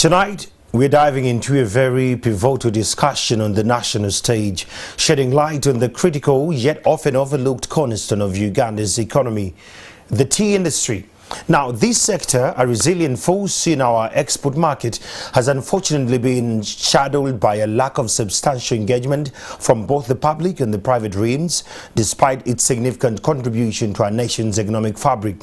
Tonight, we're diving into a very pivotal discussion on the national stage, shedding light on the critical yet often overlooked cornerstone of Uganda's economy, the tea industry. Now, this sector, a resilient force in our export market, has unfortunately been shadowed by a lack of substantial engagement from both the public and the private realms, despite its significant contribution to our nation's economic fabric.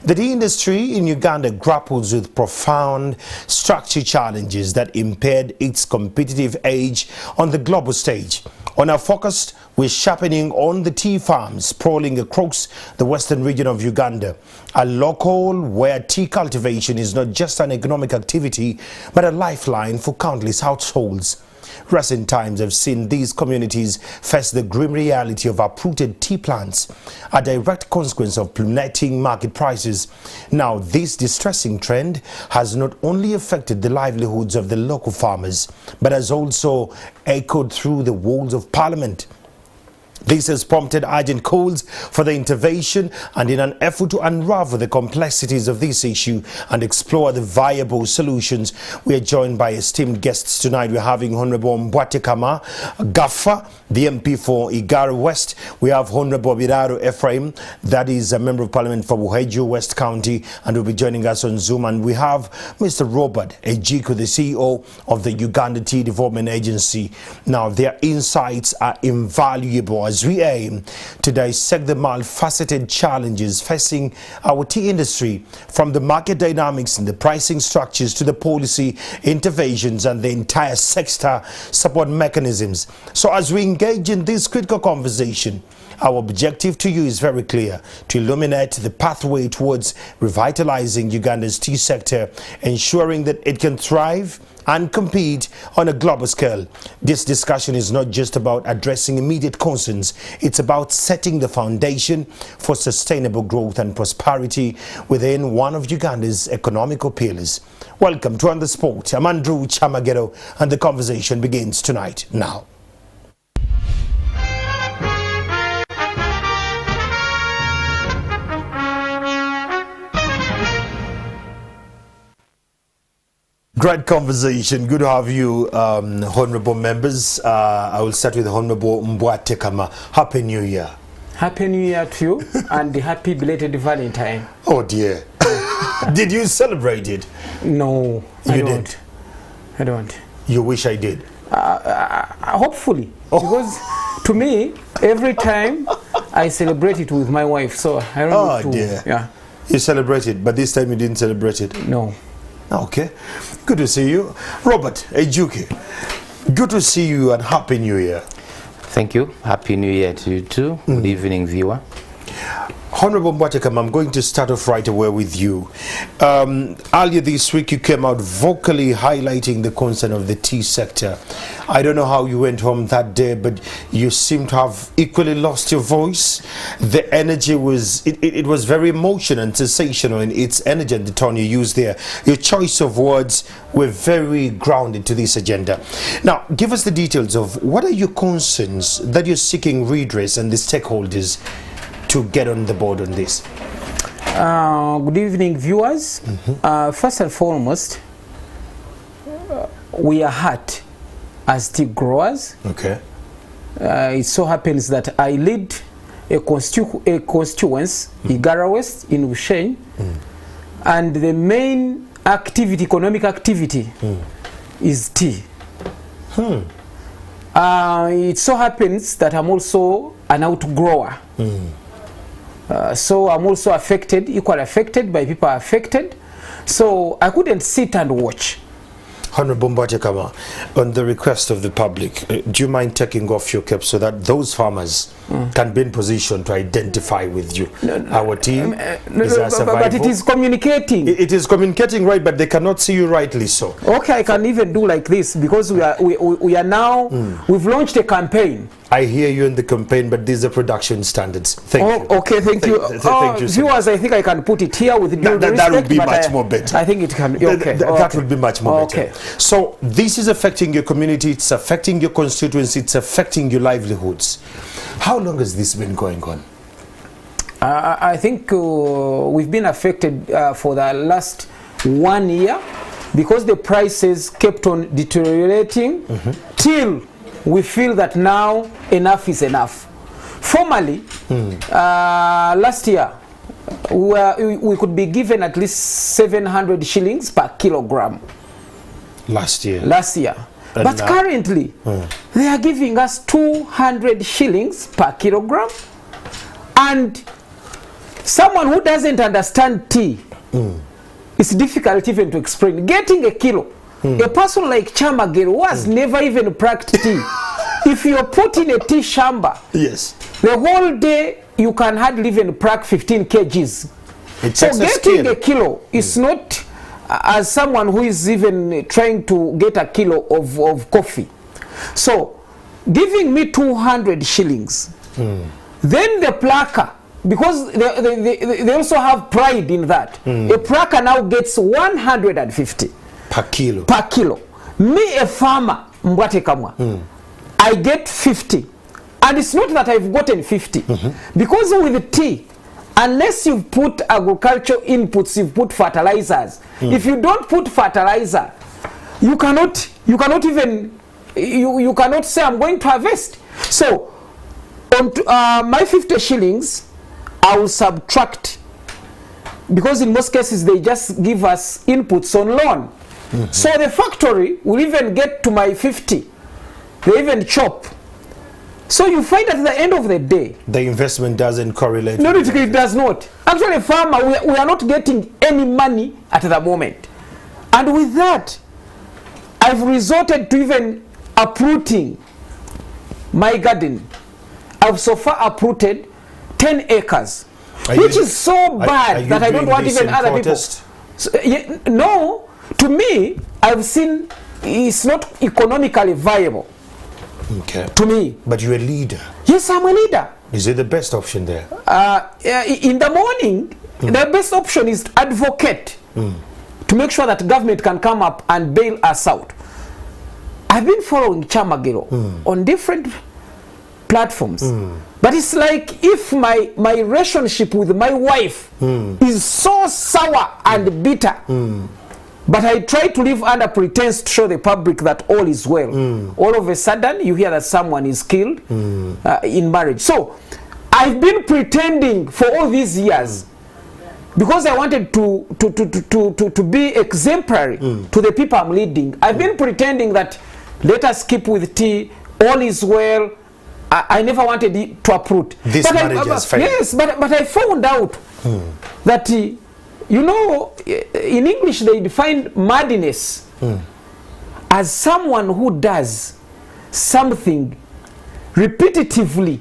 The tea industry in Uganda grapples with profound structural challenges that impaired its competitive edge on the global stage. On our focus, we're sharpening on the tea farms sprawling across the western region of Uganda, a local where tea cultivation is not just an economic activity, but a lifeline for countless households. Recent times have seen these communities face the grim reality of uprooted tea plants, a direct consequence of plummeting market prices. Now, this distressing trend has not only affected the livelihoods of the local farmers, but has also echoed through the walls of Parliament. This has prompted urgent calls for the intervention, and in an effort to unravel the complexities of this issue and explore the viable solutions, we are joined by esteemed guests tonight. We're having Honorable Mbwatekama Gaffa, the MP for Igara West. We have Honorable Biraro Ephraim, that is a Member of Parliament for Buheju West County, and will be joining us on Zoom. And we have Mr. Robert Ejiku, the CEO of the Uganda Tea Development Agency. Now, their insights are invaluable as we aim to dissect the multifaceted challenges facing our tea industry, from the market dynamics and the pricing structures to the policy interventions and the entire sector support mechanisms. So as we engage in this critical conversation, our objective to you is very clear: to illuminate the pathway towards revitalizing Uganda's tea sector, ensuring that it can thrive and compete on a global scale. This discussion is not just about addressing immediate concerns, it's about setting the foundation for sustainable growth and prosperity within one of Uganda's economical pillars. Welcome to On The Spot. I'm Andrew Chamagero, and the conversation begins tonight now. Great conversation. Good to have you, honorable members. I will start with Honorable Mbwatekama. Happy New Year. Happy New Year to you, and happy belated Valentine. Oh dear. Did you celebrate it? No, I don't. I don't. You wish I did? Hopefully. Oh. Because to me, every time I celebrate it with my wife, so I don't need to. Dear. Yeah. You celebrated, but this time you didn't celebrate it? No. Okay, good to see you. Robert Ejuke, good to see you and Happy New Year. Thank you. Happy New Year to you too. Good evening, viewer. Honorable Mbwatekama, I'm going to start off right away with you. Earlier this week, you came out vocally highlighting the concern of the tea sector. I don't know how you went home that day, but you seem to have equally lost your voice. The energy was, it was very emotional and sensational in its energy and the tone you used there. Your choice of words were very grounded to this agenda. Now, give us the details of what are your concerns that you're seeking redress and the stakeholders to get on the board on this. Good evening, viewers. First and foremost, we are hurt as tea growers. Okay. It so happens that I lead a constituency, Igara West in Ushen, and the main activity, economic activity, is tea. It so happens that I'm also an outgrower. So I'm also affected, equally affected by people affected. So I couldn't sit and watch. Honorable Mbwatekama, on the request of the public, do you mind taking off your cap so that those farmers can be in position to identify with you? Our team is a survival. But it is communicating. It is communicating, right, but they cannot see you rightly so. Okay, I can even do like this because we are now, we've launched a campaign. I hear you in the campaign, but these are production standards. Thank you. Okay, thank you. Thank you, viewers, I think I can put it here with due respect. That would be much more better. I think it can. Okay. That would be much more better. So this is affecting your community, it's affecting your constituency, it's affecting your livelihoods. How long has this been going on? I think we've been affected for the last 1 year. because the prices kept on deteriorating till we feel that now enough is enough. Formerly, last year, we could be given at least 700 shillings per kilogram. Last year. But now, currently, they are giving us 200 shillings per kilogram. And someone who doesn't understand tea, it's difficult even to explain. Getting a kilo, a person like Chamagero who has never even practiced tea, if you're put in a tea chamber, yes, the whole day you can hardly even crack 15 kgs. So getting a kilo is not as someone who is even trying to get a kilo of coffee. So giving me 200 shillings, then the plucker, because they also have pride in that, a plucker now gets 150 per kilo. Per kilo. Me, a farmer, Mbwate Kamwa, I get 50. And it's not that I've gotten 50. Because with tea, unless you put agricultural inputs, you put fertilizers. If you don't put fertilizer, you cannot even, you cannot say I'm going to harvest. So on my 50 shillings, I will subtract, because in most cases they just give us inputs on loan. So the factory will even get to my 50. They even chop. So you find at the end of the day, the investment doesn't correlate. No, it does not. Actually, farmer, we are not getting any money at the moment. And with that, I've resorted to even uprooting my garden. I've so far uprooted 10 acres, which is so bad that I don't want even other people. So, no, to me, I've seen it's not economically viable. Okay. To me. But you're a leader. Yes, I'm a leader. Is it the best option there? In the morning, the best option is to advocate to make sure that government can come up and bail us out. I've been following Chamagero on different platforms. But it's like if my relationship with my wife is so sour and bitter, but I try to live under pretense to show the public that all is well. All of a sudden, you hear that someone is killed in marriage. So, I've been pretending for all these years because I wanted to be exemplary to the people I'm leading. I've been pretending that let us keep with tea, all is well. I never wanted it to uproot. This marriage has failed. Yes, but I found out that you know, in English they define madness as someone who does something repetitively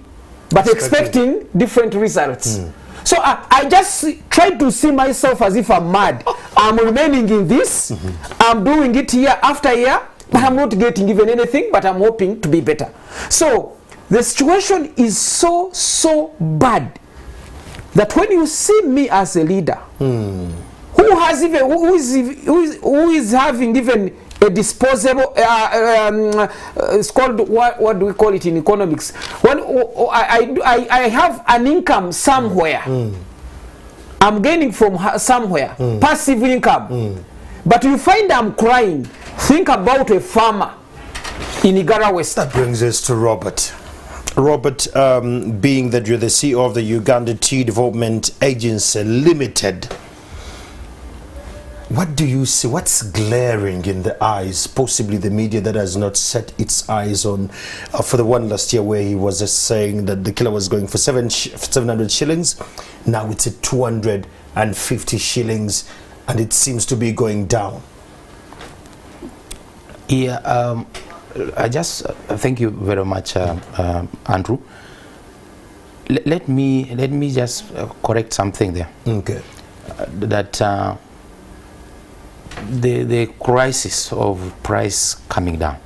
but expecting different results. So I just try to see myself as if I'm mad. I'm remaining in this, I'm doing it year after year, but I'm not getting even anything, but I'm hoping to be better. So the situation is so bad that when you see me as a leader who has even who is having even a disposable it's called what do we call it in economics, when I have an income somewhere, I'm gaining from somewhere, passive income, but you find I'm crying. Think about a farmer in Igara West. That brings us to Robert. Robert, being that you're the CEO of the Uganda Tea Development Agency Limited, what do you see? What's glaring in the eyes, possibly the media that has not set its eyes on, for the one last year where he was just saying that the kilo was going for 700 shillings, now it's at 250 shillings, and it seems to be going down. Yeah, I just thank you very much, Andrew. Let me just correct something there. Okay. That the crisis of price coming down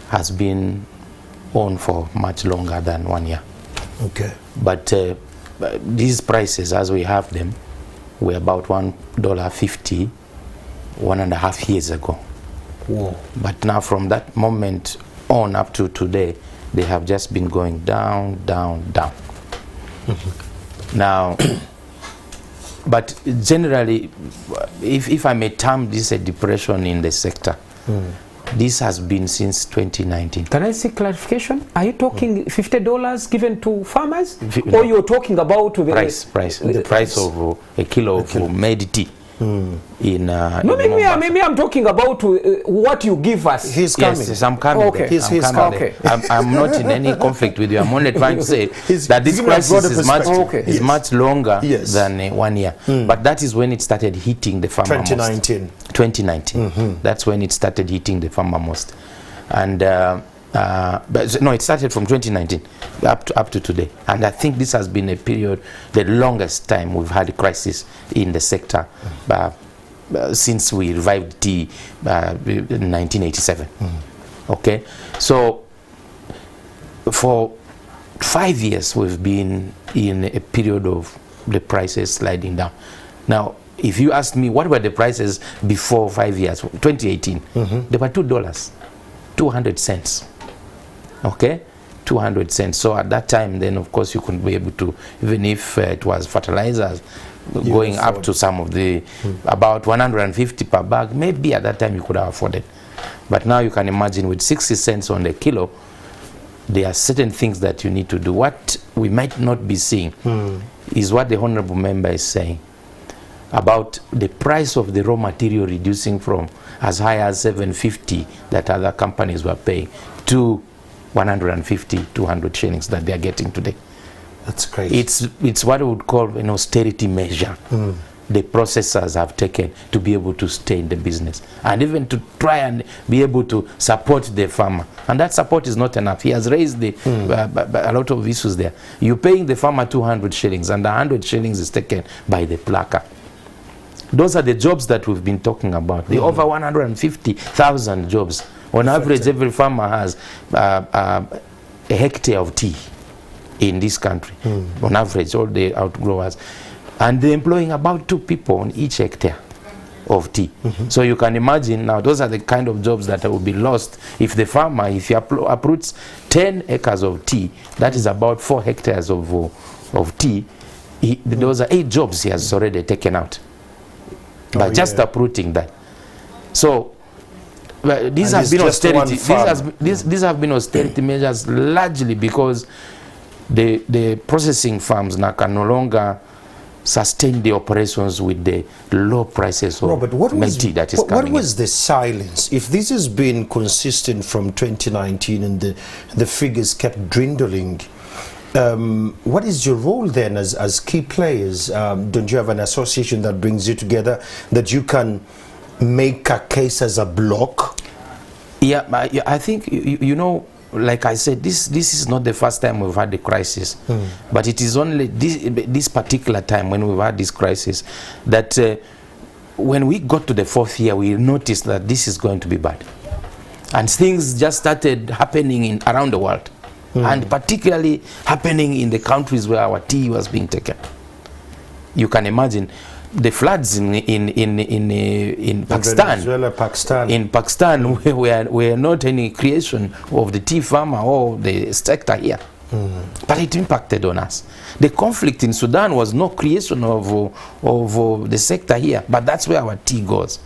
has been on for much longer than 1 year. Okay. But these prices, as we have them, were about $1.50 1.5 years ago. Whoa. But now from that moment on up to today, they have just been going down, down, down. Now, But generally, if I may term this a depression in the sector, this has been since 2019. Can I see clarification? Are you talking $50 given to farmers? No. Or you're talking about the The price of a kilo of made tea. In no, maybe I'm talking about what you give us. He's coming. Yes, I'm coming. Okay. There. He's I'm coming coming. there. I'm not in any conflict with you. I'm only trying to say that this giving a broader crisis is much perspective. is much longer Yes. than 1 year. But that is when it started hitting the farmer 2019. most. 2019. That's when it started hitting the farmer most. And but no, it started from 2019 up to today. And I think this has been a period, the longest time we've had a crisis in the sector since we revived tea in 1987. Okay, so for 5 years we've been in a period of the prices sliding down. Now, if you ask me what were the prices before 5 years, 2018, they were $2, 200 cents. Okay, 200 cents. So at that time, then of course you couldn't be able to, even if it was fertilizers going up to some of the about 150 per bag, maybe at that time you could have afforded. But now you can imagine with 60 cents on the kilo, there are certain things that you need to do. What we might not be seeing is what the honorable member is saying about the price of the raw material reducing from as high as 750 that other companies were paying to 150, 200 shillings that they are getting today. That's crazy. It's what we would call an austerity measure. The processors have taken to be able to stay in the business and even to try and be able to support the farmer. And that support is not enough. He has raised a lot of issues there. You're paying the farmer 200 shillings and 100 shillings is taken by the plucker. Those are the jobs that we've been talking about. The over 150,000 jobs. On average, every farmer has a hectare of tea in this country. On average, all the outgrowers. And they're employing about 2 people on each hectare of tea. So you can imagine now, those are the kind of jobs that will be lost if the farmer, if he uproots 10 acres of tea, that is about 4 hectares of tea. Those are 8 jobs he has already taken out by just uprooting that. So these have been austerity. These have been austerity measures largely because the processing farms now can no longer sustain the operations with the low prices of milk tea that is coming. What was the silence? If this has been consistent from 2019 and the figures kept dwindling, what is your role then as key players? Don't you have an association that brings you together that you can make a case as a block? Yeah, I think, you know, like I said, this is not the first time we've had the crisis, but it is only this particular time when we've had this crisis that when we got to the 4th year, we noticed that this is going to be bad. And things just started happening around the world, and particularly happening in the countries where our tea was being taken. You can imagine the floods in Pakistan. Venezuela, Pakistan. In Pakistan, were not any creation of the tea farmer or the sector here, but it impacted on us. The conflict in Sudan was no creation of the sector here, but that's where our tea goes.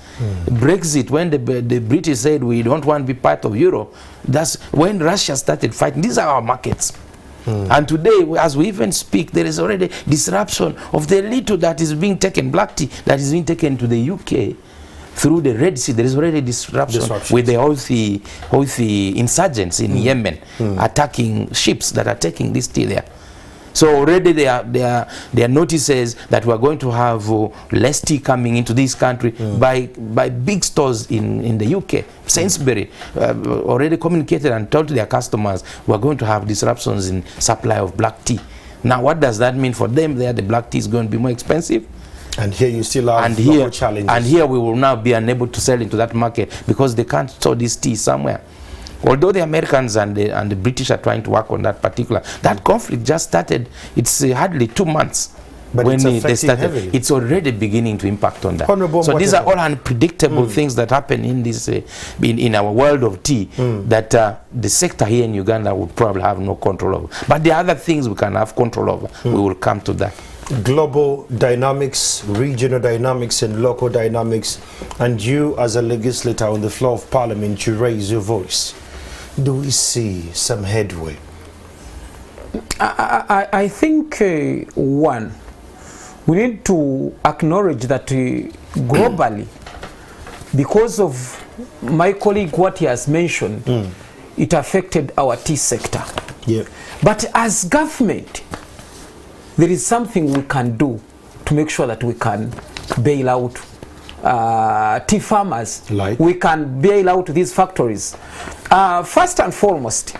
Brexit, when the British said we don't want to be part of Europe, that's when Russia started fighting. These are our markets. And today, as we even speak, there is already disruption of the little that is being taken, black tea, that is being taken to the UK through the Red Sea. There is already disruption with the Houthi insurgents in Yemen attacking ships that are taking this tea there. So already there are notices that we are going to have less tea coming into this country by big stores in the UK. Sainsbury already communicated and told their customers we are going to have disruptions in supply of black tea. Now what does that mean for them? There the black tea is going to be more expensive. And here you still have local challenges. And here we will now be unable to sell into that market because they can't store this tea somewhere. Although the Americans and the British are trying to work on that that conflict just started. It's hardly 2 months. But when they started, heavily. It's already beginning to impact on that. Honorable, so these are all unpredictable things that happen in this in our world of tea that the sector here in Uganda would probably have no control over. But the other things we can have control over. We will come to that. global dynamics, regional dynamics, and local dynamics, and you as a legislator on the floor of Parliament, you raise your voice. Do we see some headway? I think, one, we need to acknowledge that globally, because of my colleague, what he has mentioned, it affected our tea sector. Yeah. But as government, there is something we can do to make sure that we can bail out tea farmers. Like? We can bail out these factories. First and foremost,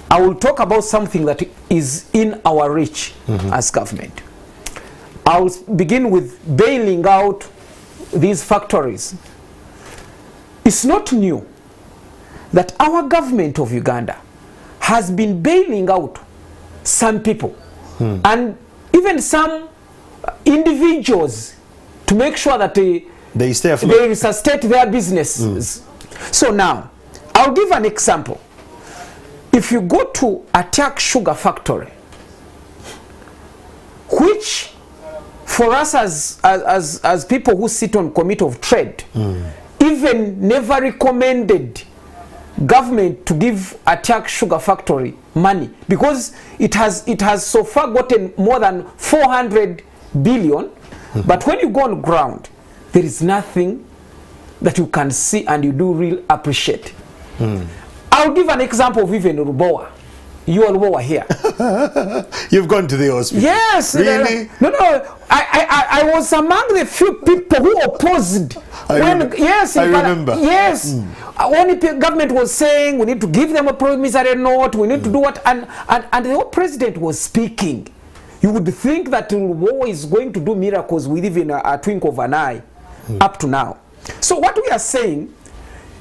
I will talk about something that is in our reach as government. I will begin with bailing out these factories. It's not new that our government of Uganda has been bailing out some people and even some individuals to make sure that They stay afloat. they sustain their businesses. So now, I'll give an example. If you go to Attack Sugar Factory, which for us as people who sit on Committee of Trade, even never recommended government to give Attack Sugar Factory money, because it has so far gotten more than 400 billion, but when you go on ground, there is nothing that you can see and you do really appreciate. I'll give an example of even Rubowa. You all were here. You've gone to the hospital. Yes. Really? No. I was among the few people who opposed. I remember. Yes. When the government was saying we need to give them a promissory note, we need to do what, and the whole president was speaking. You would think that war is going to do miracles with even a twinkle of an eye up to now. So what we are saying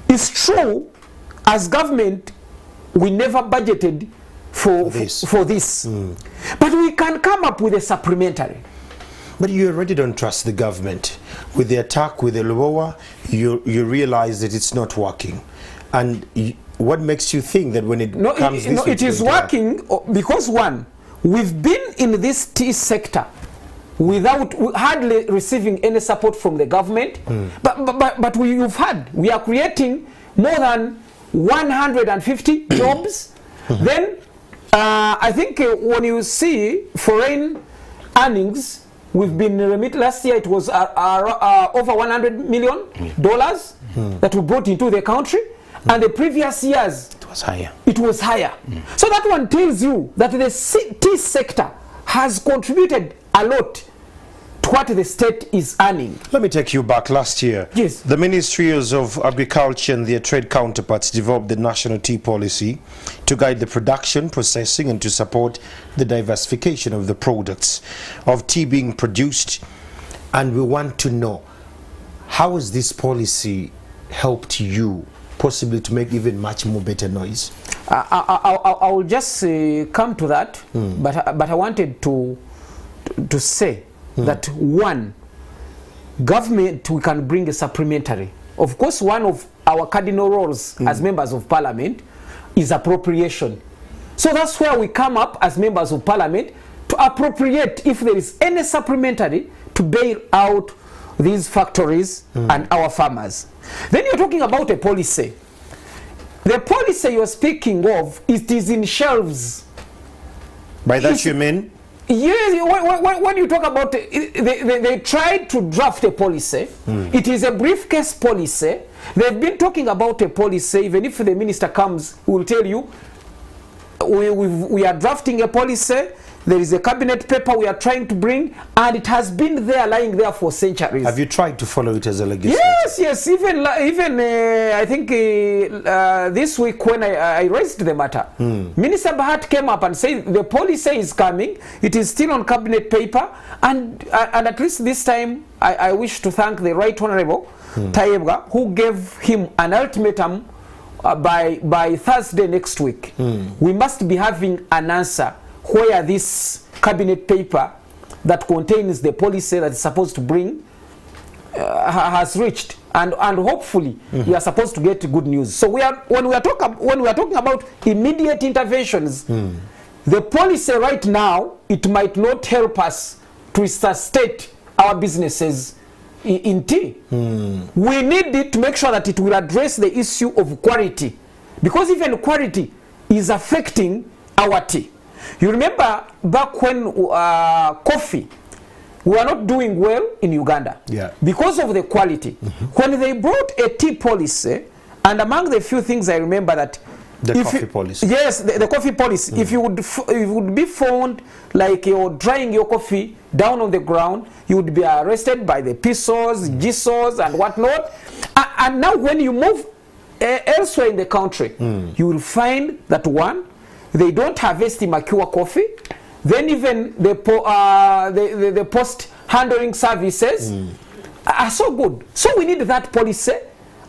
is true. As government, we never budgeted for this. But we can come up with a supplementary. But you already don't trust the government. With the attack with the Lubowa, you realize that it's not working. And what makes you think that when it comes this way, it is working because, one, we've been in this tea sector without hardly receiving any support from the government. But we are creating more than 150 jobs. Then I think when you see foreign earnings, we've been remitted. Last year it was over $100 million that we brought into the country, and the previous years it was higher. So that one tells you that the tea sector has contributed a lot to what the state is earning. Let me take you back last year. Yes. The Ministries of Agriculture and their trade counterparts developed the National Tea Policy to guide the production, processing, and to support the diversification of the products of tea being produced. And we want to know, how has this policy helped you possibly to make even much more better noise? I will just come to that, but I wanted to say that, one, government, we can bring a supplementary. Of course, one of our cardinal roles as members of parliament is appropriation. So that's where we come up as members of parliament to appropriate if there is any supplementary to bail out these factories and our farmers. Then you're talking about a policy. The policy you're speaking of, it is in shelves. By that you mean? Yes, when you talk about they tried to draft a policy. It is a briefcase policy. They've been talking about a policy. Even if the minister comes, he will tell you, we are drafting a policy. There is a cabinet paper we are trying to bring, and it has been there, lying there for centuries. Have you tried to follow it as a legislator? Yes. Even I think this week when I raised the matter, Minister Bahat came up and said the policy is coming. It is still on cabinet paper, and at least this time I wish to thank the Right Honourable Tayebwa, who gave him an ultimatum by Thursday next week. We must be having an answer where this cabinet paper that contains the policy that is supposed to bring has reached, and hopefully we are supposed to get good news. So when we are talking about immediate interventions, The policy right now, it might not help us to sustain our businesses in tea. We need it to make sure that it will address the issue of quality, because even quality is affecting our tea. You remember back when coffee, we were not doing well in Uganda because of the quality. When they brought a tea policy, and among the few things I remember that the coffee policy. Yes, the coffee policy. If you would be found like you're drying your coffee down on the ground, you would be arrested by the PSOs, GSOs, and whatnot. And now when you move elsewhere in the country, you will find that one, they don't harvest immature coffee. Then even the post handling services are so good. So we need that policy,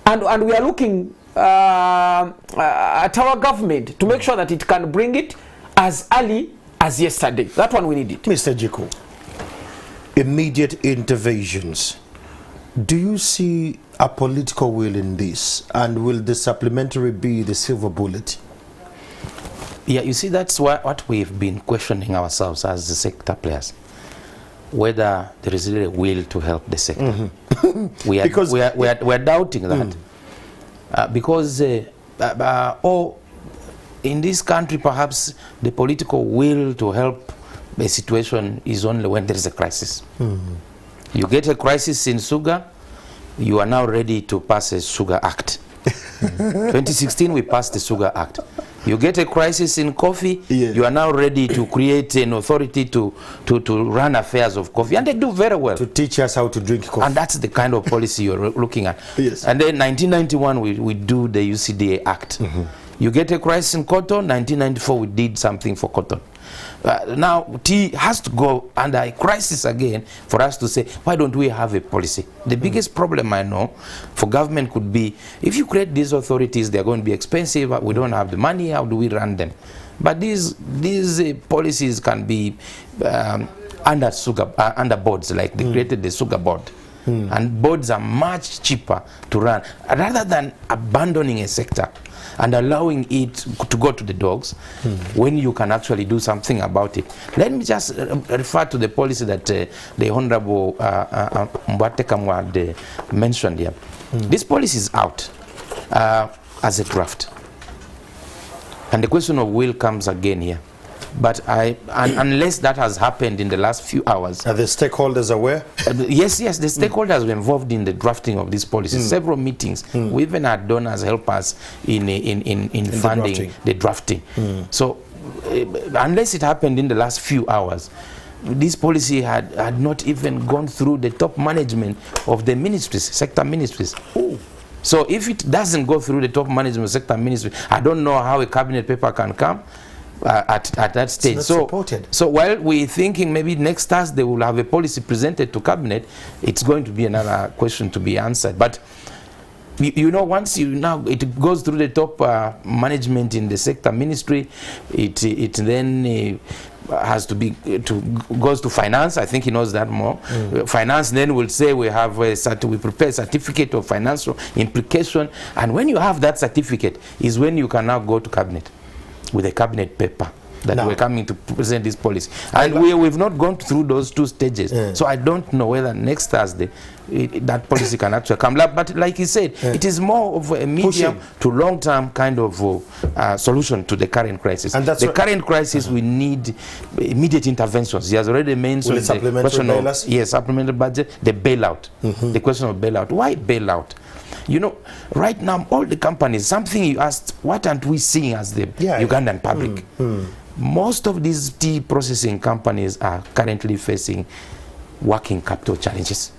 and we are looking at our government to make sure that it can bring it as early as yesterday. That one we need it. Mr. Jiku, immediate interventions. Do you see a political will in this, and will the supplementary be the silver bullet? Yeah, you see, that's what we've been questioning ourselves as the sector players, whether there is really a will to help the sector. We are doubting that. Because in this country, perhaps the political will to help the situation is only when there is a crisis. You get a crisis in sugar, you are now ready to pass a Sugar Act. 2016, we passed the Sugar Act. You get a crisis in coffee, you are now ready to create an authority to run affairs of coffee, and they do very well. To teach us how to drink coffee. And that's the kind of policy you're looking at. And then 1991, we do the UCDA Act. You get a crisis in cotton, 1994, we did something for cotton. Now, tea has to go under a crisis again for us to say, why don't we have a policy? The biggest problem I know for government could be, if you create these authorities, they're going to be expensive, we don't have the money, how do we run them? But these policies can be under boards, like they created the sugar board. And boards are much cheaper to run, rather than abandoning a sector and allowing it to go to the dogs when you can actually do something about it. Let me just refer to the policy that the Honorable Mbate Kamwa mentioned here. This policy is out as a draft. And the question of will comes again here. But unless that has happened in the last few hours. Are the stakeholders aware? Yes, the stakeholders were involved in the drafting of this policy. Several meetings. We even had donors help us in funding the drafting. So unless it happened in the last few hours, this policy had not even gone through the top management of the ministries, sector ministries. So if it doesn't go through the top management sector ministry, I don't know how a cabinet paper can come at that stage. So while we're thinking maybe next Thursday we'll have a policy presented to cabinet, it's going to be another question to be answered. But you know, once it goes through the top management in the sector ministry, it then has to be goes to finance. I think he knows that more. Finance then will say we have we prepare a certificate of financial implication, and when you have that certificate is when you can now go to cabinet with a cabinet paper that we're coming to present this policy. And we've not gone through those two stages. So I don't know whether next Thursday that policy can actually come up. But like he said, it is more of a medium to long-term kind of solution to the current crisis. And that's the current crisis, we need immediate interventions. He has already mentioned the question of supplementary budget, the bailout, the question of bailout. Why bailout? You know, right now, all the companies, something you asked, what aren't we seeing as the Ugandan public? Most of these tea processing companies are currently facing working capital challenges.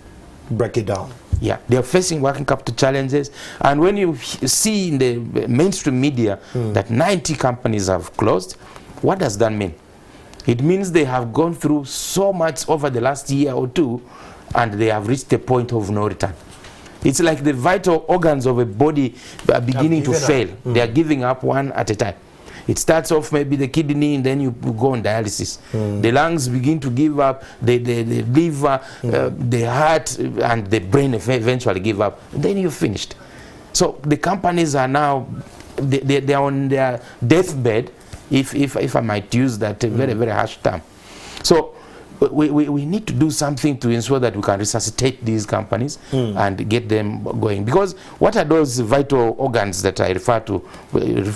Break it down. Yeah, they are facing working capital challenges. And when you see in the mainstream media that 90 companies have closed, what does that mean? It means they have gone through so much over the last year or two, and they have reached a point of no return. It's like the vital organs of a body are beginning to fail. They are giving up one at a time. It starts off maybe the kidney, and then you go on dialysis. The lungs begin to give up, the liver, the heart, and the brain eventually give up. Then you're finished. So the companies are now, they're on their deathbed, if I might use that very, very harsh term. So we need to do something to ensure that we can resuscitate these companies and get them going. Because what are those vital organs that I refer to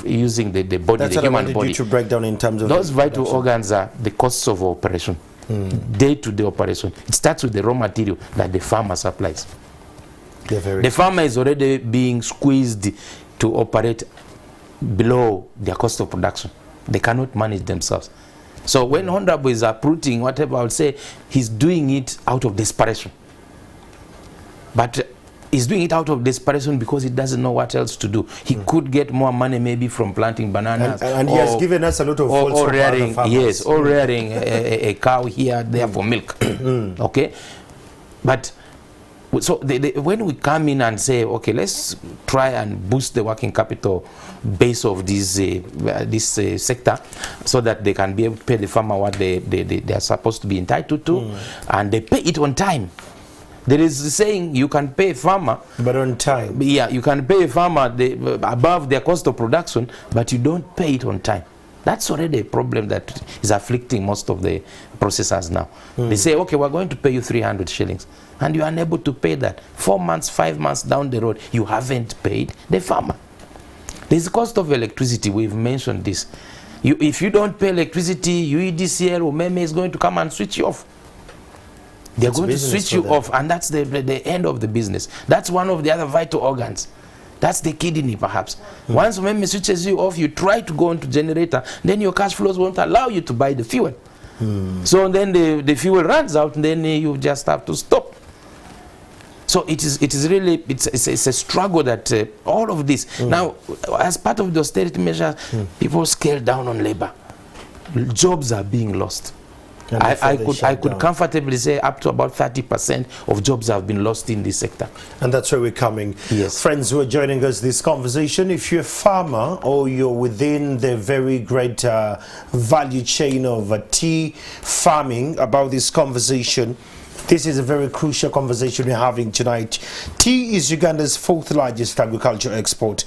using the body, That's the what I human wanted body? you to break down in terms of those vital production. organs are the costs of operation, day-to-day operation. It starts with the raw material that the farmer supplies. The farmer is already being squeezed to operate below their cost of production. They cannot manage themselves. So when Honorable is uprooting whatever, I would say he's doing it out of desperation. But he's doing it out of desperation because he doesn't know what else to do. He could get more money maybe from planting bananas. And he has given us a lot of or rearing, yes, or rearing a cow here, there for milk. Okay? But so when we come in and say, okay, let's try and boost the working capital base of this sector so that they can be able to pay the farmer what they are supposed to be entitled to, and they pay it on time. There is a saying, you can pay a farmer, but on time. Yeah, you can pay a farmer above their cost of production, but you don't pay it on time. That's already a problem that is afflicting most of the processors now. They say, okay, we're going to pay you 300 shillings. And you are unable to pay that. 4 months, 5 months down the road, you haven't paid the farmer. There's the cost of electricity. We've mentioned this. If you don't pay electricity, UEDCL or MEME is going to come and switch you off. They're going to switch you off, and that's the end of the business. That's one of the other vital organs. That's the kidney, perhaps. Once MEME switches you off, you try to go into generator, then your cash flows won't allow you to buy the fuel. So then the fuel runs out, and then you just have to stop. So it is really it's a struggle that all of this now, as part of the austerity measures, people scale down on labor. Jobs are being lost. I could comfortably say up to about 30% of jobs have been lost in this sector. And that's where we're coming. Yes. Friends who are joining us this conversation, if you're a farmer or you're within the very great value chain of tea farming, about this conversation, this is a very crucial conversation we're having tonight. Tea is Uganda's 4th largest agricultural export,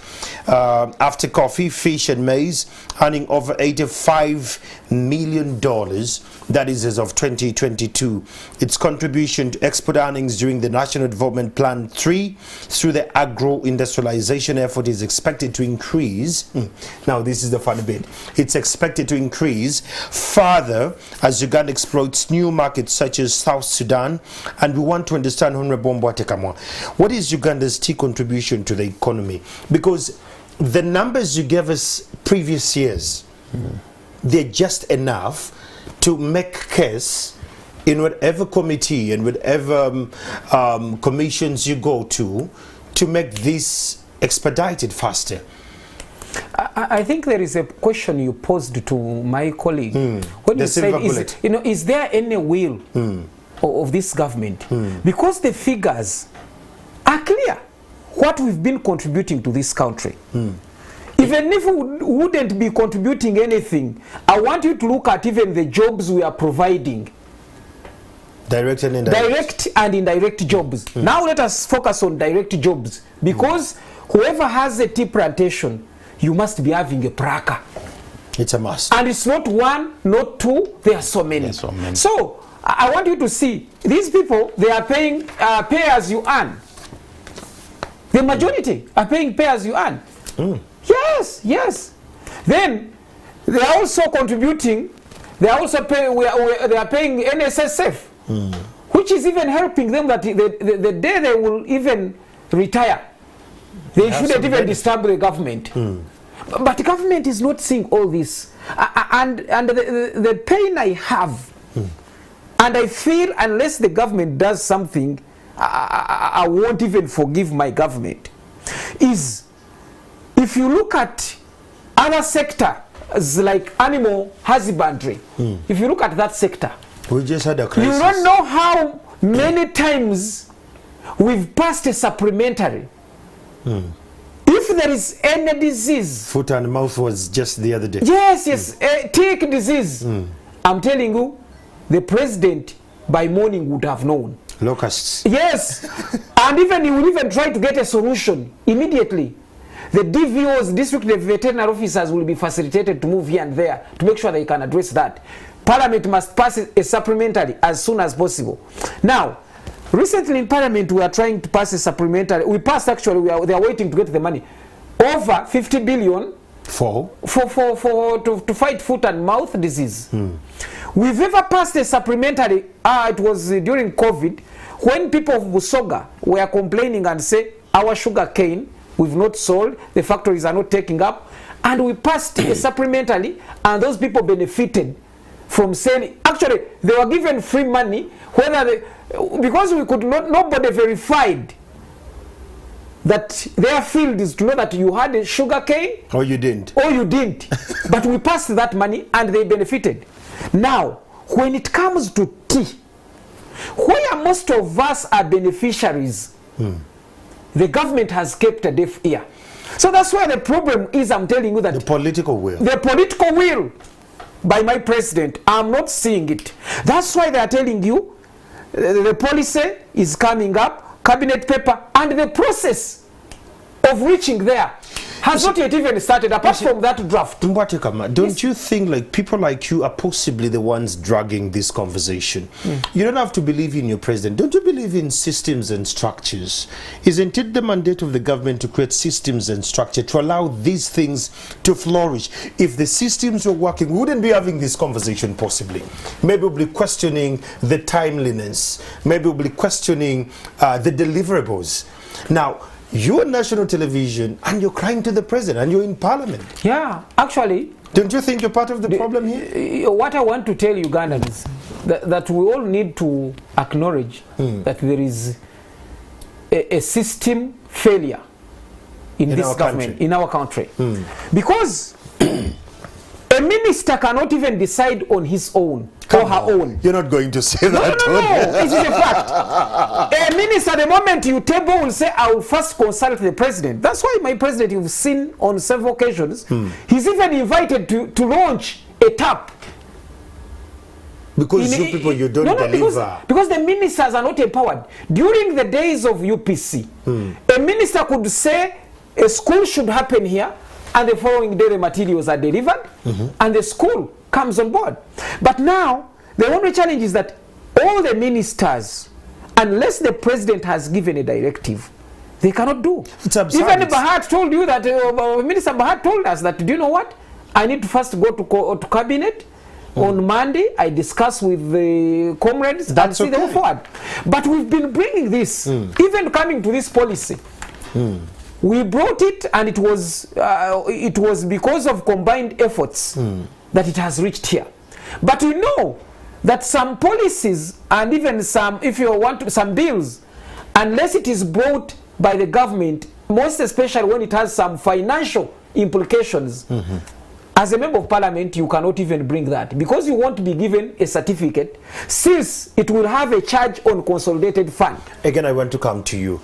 after coffee, fish and maize, earning over $85 million. That is as of 2022. Its contribution to export earnings during the National Development Plan 3 through the agro-industrialization effort is expected to increase. Now this is the funny bit. It's expected to increase further as Uganda exploits new markets such as South Sudan. And we want to understand, Honorable Mbwate Kamwa, what is Uganda's tea contribution to the economy? Because the numbers you gave us previous years, they're just enough to make case in whatever committee and whatever commissions you go to make this expedited faster. I think there is a question you posed to my colleague when you said, is there any will of this government? Because the figures are clear what we've been contributing to this country. Even if we wouldn't be contributing anything, I want you to look at even the jobs we are providing. Direct and indirect. Direct and indirect jobs. Now let us focus on direct jobs, because whoever has a tea plantation, you must be having a praka. It's a must. And it's not one, not two, there are so many. So I want you to see, these people, they are paying pay as you earn. The majority are paying pay as you earn. Yes, yes. Then they are also contributing. They are also paying. They are paying NSSF, which is even helping them that the day they will even retire, they shouldn't even disturb the government. But the government is not seeing all this, and the pain I have, and I feel unless the government does something, I won't even forgive my government. Is if you look at other sectors like animal husbandry, if you look at that sector, we just had a crisis. You don't know how many times we've passed a supplementary. If there is any disease, foot and mouth was just the other day. Yes, yes, tick disease. I'm telling you, the president by morning would have known. Locusts. Yes, and even he will even try to get a solution immediately. the DVOs, district veterinary officers, will be facilitated to move here and there to make sure they can address that. Parliament must pass a supplementary as soon as possible. Now, recently in Parliament, we are trying to pass a supplementary. We passed actually, they are waiting to get the money. Over 50 billion to fight foot and mouth disease. We've ever passed a supplementary, it was during COVID, when people of Busoga were complaining and say, our sugar cane, we've not sold, the factories are not taking up, and we passed a supplementary, and those people benefited from saying, actually, they were given free money, because we could not, nobody verified that their field is to know that you had a sugar cane. Or you didn't. Or you didn't. But we passed that money and they benefited. Now, when it comes to tea, where most of us are beneficiaries, the government has kept a deaf ear. So that's why the problem is, I'm telling you that... The political will. The political will by my president, I'm not seeing it. That's why they are telling you the policy is coming up, cabinet paper, and the process of reaching there has not yet even started, apart from that draft. Mwatekama, don't you think like people like you are possibly the ones dragging this conversation? You don't have to believe in your president. Don't you believe in systems and structures? Isn't it the mandate of the government to create systems and structure to allow these things to flourish? If the systems were working, we wouldn't be having this conversation possibly. Maybe we'll be questioning the timeliness. Maybe we'll be questioning the deliverables. Now, you're national television and you're crying to the president and you're in parliament. Yeah, actually. Don't you think you're part of the problem here? What I want to tell Ugandans that we all need to acknowledge that there is a system failure in this government, in our country. Because a minister cannot even decide on his own or her own. You're not going to say that. No, it is a fact. A minister, the moment you table, will say, I will first consult the president. That's why my president, you've seen on several occasions, he's even invited to launch a tap. Because you people, you don't deliver. Because the ministers are not empowered. During the days of UPC, a minister could say a school should happen here, and the following day the materials are delivered, and the school comes on board. But now, the only challenge is that all the ministers, unless the president has given a directive, they cannot do. It's absurd. Even Bahat told you that, Minister Bahat told us that, do you know what? I need to first go to cabinet. On Monday, I discuss with the comrades and see them forward. But we've been bringing this, even coming to this policy. We brought it, and it was because of combined efforts that it has reached here. But we know that some policies and even some, if you want to, some bills, unless it is brought by the government, most especially when it has some financial implications, as a member of parliament, you cannot even bring that because you want to be given a certificate, since it will have a charge on consolidated fund. Again, I want to come to you.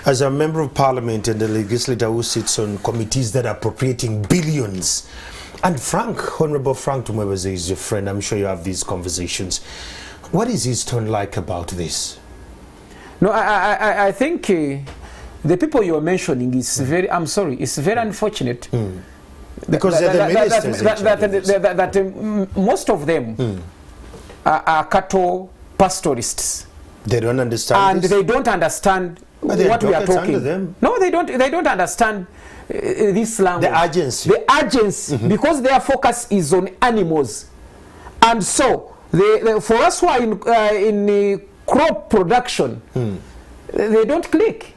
As a member of parliament and the legislator who sits on committees that are appropriating billions, and Frank, Honorable Frank Tumwebeze is your friend, I'm sure you have these conversations. What is his tone like about this? No, I think the people you're mentioning is very, I'm sorry, it's very unfortunate. Because they're the ministers. Most of them are cattle pastoralists. They don't understand and they don't understand what we are talking. No, they don't understand this language. The urgency. The urgency, because their focus is on animals. And so, for us who are in crop production, they don't click.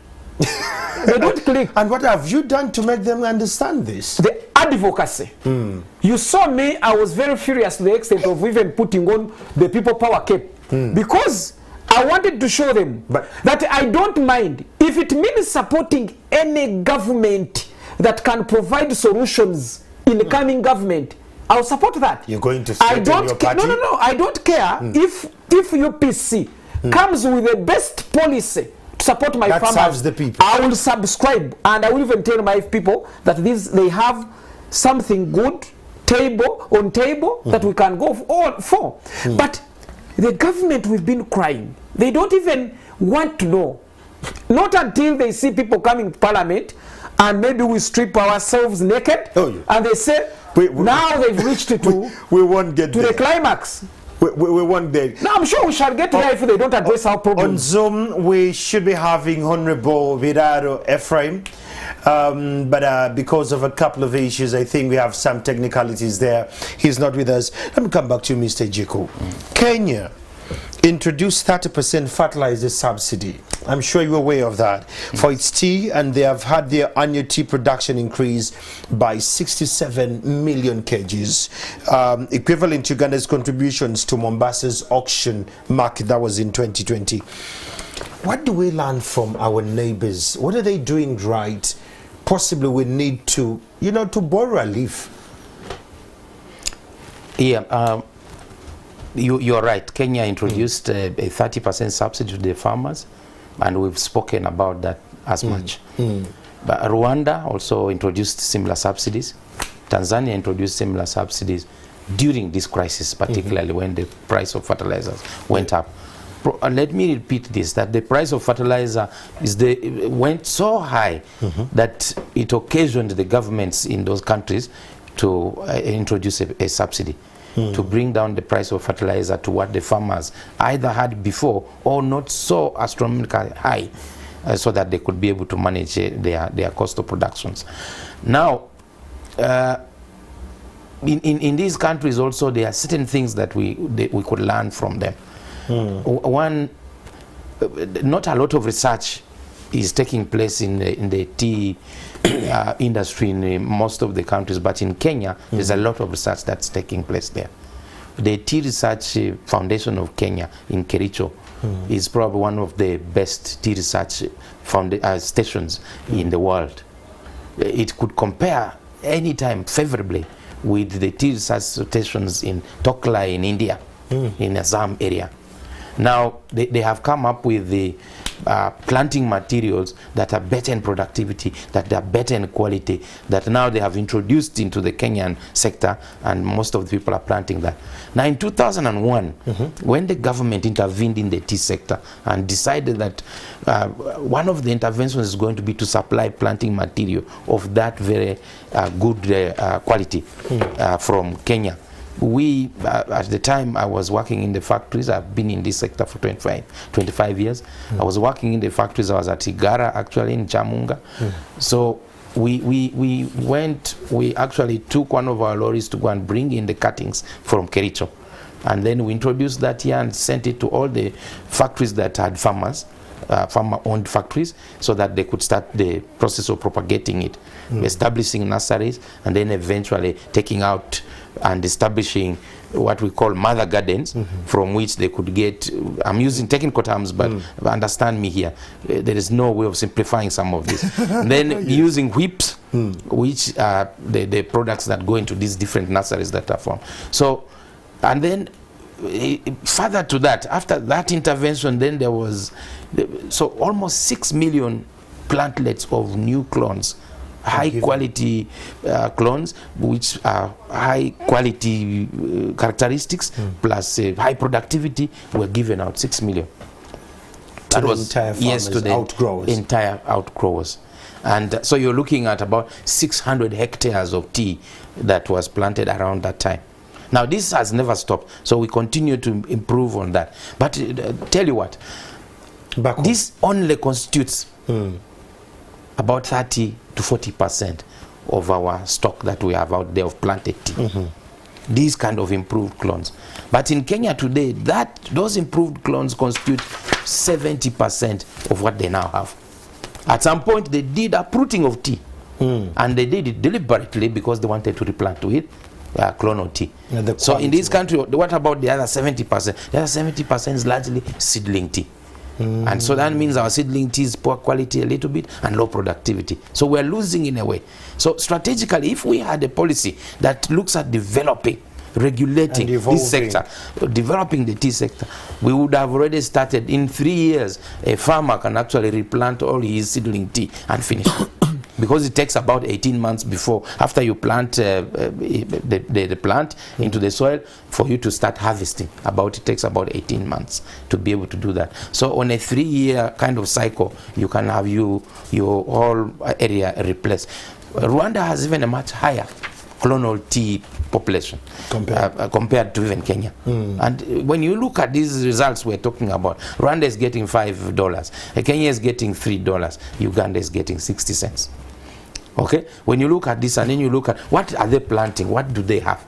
They don't click. And what have you done to make them understand this? The advocacy. You saw me, I was very furious to the extent of even putting on the People Power cape. Because I wanted to show them that I don't mind. If it means supporting any government that can provide solutions in the coming government, I'll support that. You're going to threaten your party? No, I don't care if UPC comes with the best policy to support my farmers. That serves the people. I will subscribe, and I will even tell my people that they have something good on table that we can go for. But the government, we've been crying. They don't even want to know. Not until they see people coming to parliament and maybe we strip ourselves naked, Oh, yeah. and they say, now they've reached we won't get to there. the climax. We won't there. No, I'm sure we shall get there if they don't address our On problems. Zoom, we should be having Honorable Biraro Ephraim, but because of a couple of issues, I think we have some technicalities there. He's not with us. Let me come back to you, Mr. Jiku. Kenya introduced 30% fertilizer subsidy. I'm sure you're aware of that for its tea, and they have had their annual tea production increase by 67 million kgs, equivalent to Ughanda's contributions to Mombasa's auction market that was in 2020. What do we learn from our neighbors? What are they doing right? Possibly we need to, to borrow a leaf. Yeah, you're right. Kenya introduced a 30% subsidy to the farmers, and we've spoken about that as much. But Rwanda also introduced similar subsidies. Tanzania introduced similar subsidies during this crisis, particularly when the price of fertilizers went up. Let me repeat this, that the price of fertilizer went so high that it occasioned the governments in those countries to introduce a subsidy to bring down the price of fertilizer to what the farmers either had before or not so astronomically high, so that they could be able to manage their cost of productions. Now, in these countries also, there are certain things that we could learn from them. One, not a lot of research is taking place in the tea industry in most of the countries, but in Kenya there's a lot of research that's taking place there. The Tea Research Foundation of Kenya in Kericho is probably one of the best tea research stations in the world. It could compare anytime favorably with the tea research stations in Tokla in India, in Assam area. Now they have come up with the planting materials that are better in productivity, that are better in quality, that now they have introduced into the Kenyan sector, and most of the people are planting that. Now in 2001, when the government intervened in the tea sector and decided that one of the interventions is going to be to supply planting material of that very good quality from Kenya. We, at the time I was working in the factories, I've been in this sector for 25 years. I was working in the factories, I was at Igara actually in Chamunga. So we actually took one of our lorries to go and bring in the cuttings from Kericho. And then we introduced that here and sent it to all the factories that had farmers, farmer-owned factories, so that they could start the process of propagating it, establishing nurseries, and then eventually taking out and establishing what we call mother gardens, from which they could get, I'm using technical terms, but understand me here, there is no way of simplifying some of this. Then using whips, which are the products that go into these different nurseries that are formed. So, and then further to that, after that intervention, then there was, so almost 6 million plantlets of new clones, high quality clones, which are high quality characteristics plus high productivity, were given out. 6 million. That was entire farmers, to the outgrowers. Entire outgrowers. And so you're looking at about 600 hectares of tea that was planted around that time. Now this has never stopped, so we continue to improve on that. But tell you what, this only constitutes about 30 to 40% of our stock that we have out there of planted tea. These kind of improved clones. But in Kenya today, those improved clones constitute 70% of what they now have. At some point, they did uprooting of tea, and they did it deliberately because they wanted to replant to it clonal tea. So in this country, what about the other 70%? The other 70% is largely seedling tea. And so that means our seedling tea is poor quality a little bit and low productivity. So we're losing in a way. So strategically, if we had a policy that looks at developing, regulating this sector, developing the tea sector, we would have already started. In 3 years, a farmer can actually replant all his seedling tea and finish. because it takes about 18 months before, after you plant the plant into the soil, for you to start harvesting. It takes about 18 months to be able to do that. So on a 3-year kind of cycle, you can have your whole area replaced. Rwanda has even a much higher clonal tea population compared to even Kenya. And when you look at these results we're talking about, Rwanda is getting $5, Kenya is getting $3, Uganda is getting 60 cents. Okay, when you look at this and then you look at what are they planting, what do they have,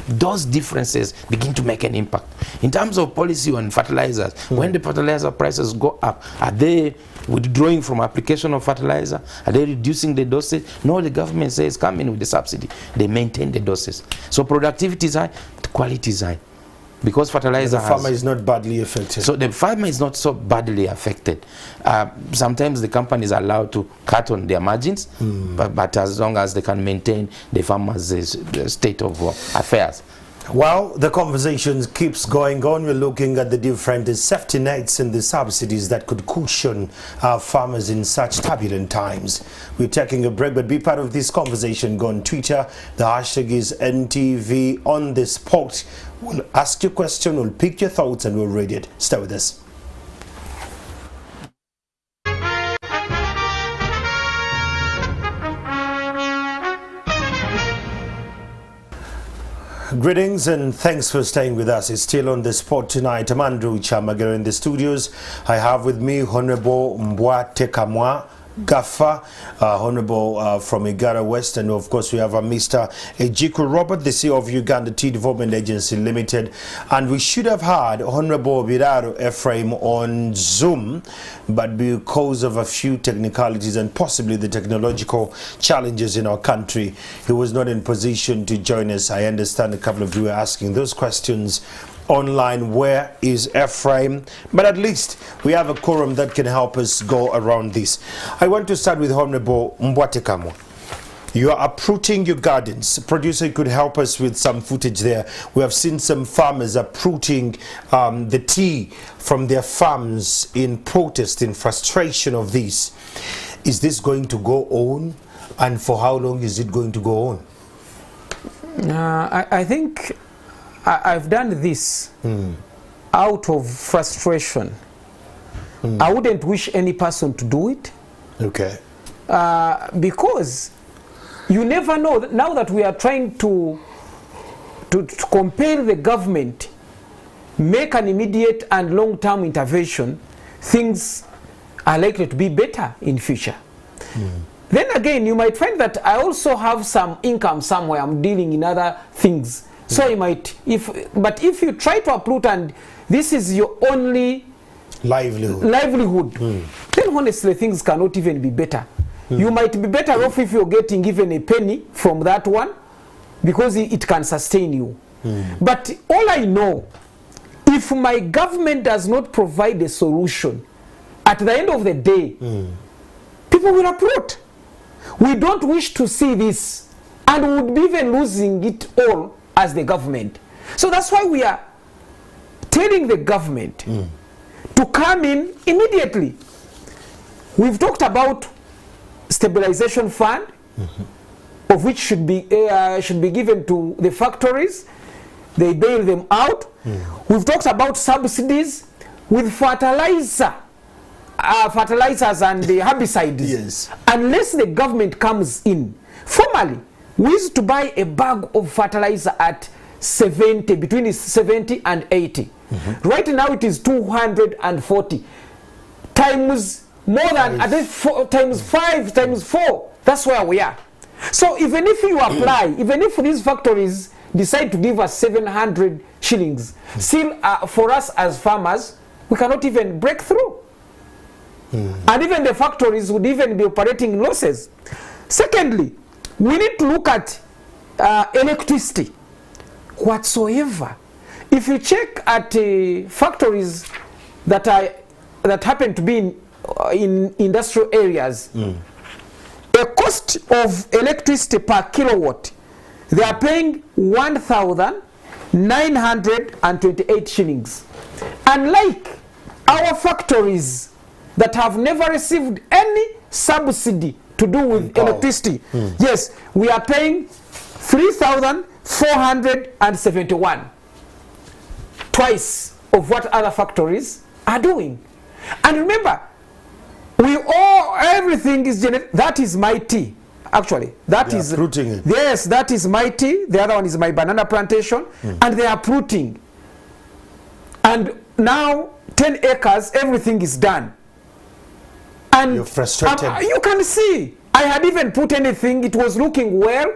those differences begin to make an impact. In terms of policy on fertilizers, when the fertilizer prices go up, are they withdrawing from application of fertilizer? Are they reducing the dosage? No, the government says come in with the subsidy. They maintain the doses. So productivity is high, the quality is high. Because fertilizer, the farmer is not badly affected. So the farmer is not so badly affected. Sometimes the companies are allowed to cut on their margins, but as long as they can maintain the farmer's state of affairs. Well, the conversation keeps going on. We're looking at the different safety nets and the subsidies that could cushion our farmers in such turbulent times. We're taking a break, but be part of this conversation. Go on Twitter. The hashtag is NTV on the spot. We'll ask your question, we'll pick your thoughts, and we'll read it. Stay with us. Greetings and thanks for staying with us. It's still on the spot tonight. I'm Andrew Chamagero in the studios. I have with me Honorable Mbwate Kamwa Gaffa, Honorable from Igara West, and of course we have Mr. Ejiku Robert, the CEO of Uganda Tea Development Agency Limited, and we should have had Honorable Biraro Ephraim on Zoom, but because of a few technicalities and possibly the technological challenges in our country, he was not in position to join us. I understand a couple of you are asking those questions online. Where is Ephraim? But at least we have a quorum that can help us go around this. I want to start with Honorable Mbwate Kamwa. You are uprooting your gardens. Producer could help us with some footage there. We have seen some farmers uprooting the tea from their farms in protest, in frustration of this. Is this going to go on? And for how long is it going to go on? I think I've done this out of frustration. I wouldn't wish any person to do it. Okay. Because you never know. Now that we are trying to compel the government, make an immediate and long-term intervention, things are likely to be better in future. Then again, you might find that I also have some income somewhere. I'm dealing in other things. So you might, but if you try to uproot and this is your only livelihood, then honestly things cannot even be better. You might be better off if you're getting even a penny from that one, because it can sustain you. But all I know, if my government does not provide a solution, at the end of the day, people will uproot. We don't wish to see this, and we would be even losing it all as the government. So that's why we are telling the government to come in immediately. We've talked about stabilization fund, of which should be given to the factories. They bail them out. We've talked about subsidies with fertilizers and the herbicides. Yes. Unless the government comes in. Formerly, we used to buy a bag of fertilizer at 70, between 70 and 80. Right now it is 240 times more than times 5 times 4. That's where we are. So even if you apply, even if these factories decide to give us 700 shillings, still for us as farmers, we cannot even break through. And even the factories would even be operating losses. Secondly, we need to look at electricity whatsoever. If you check at factories that happen to be in industrial areas, the cost of electricity per kilowatt, they are paying 1,928 shillings. Unlike our factories that have never received any subsidy to do with power. electricity. Yes, we are paying 3,471, twice of what other factories are doing. And remember, we owe everything is that is my tea. Actually, that They is are fruiting it. yes, that is my tea. The other one is my banana plantation, and they are fruiting. And now 10 acres, everything is done. And You're frustrated. You can see, I had even put anything, it was looking well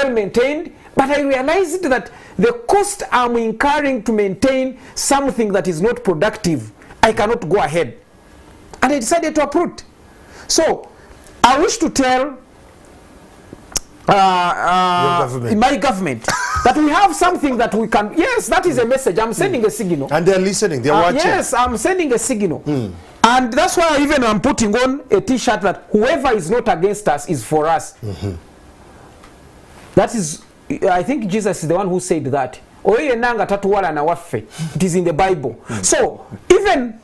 maintained, but I realized that the cost I'm incurring to maintain something that is not productive, I cannot go ahead. And I decided to uproot. So, I wish to tell government. my government that we have something that we can, yes, that is a message. I'm sending a signal. And they're listening, they're watching. Yes, I'm sending a signal. And that's why even I'm putting on a t-shirt that whoever is not against us is for us. That is, I think Jesus is the one who said that. It is in the Bible. So, even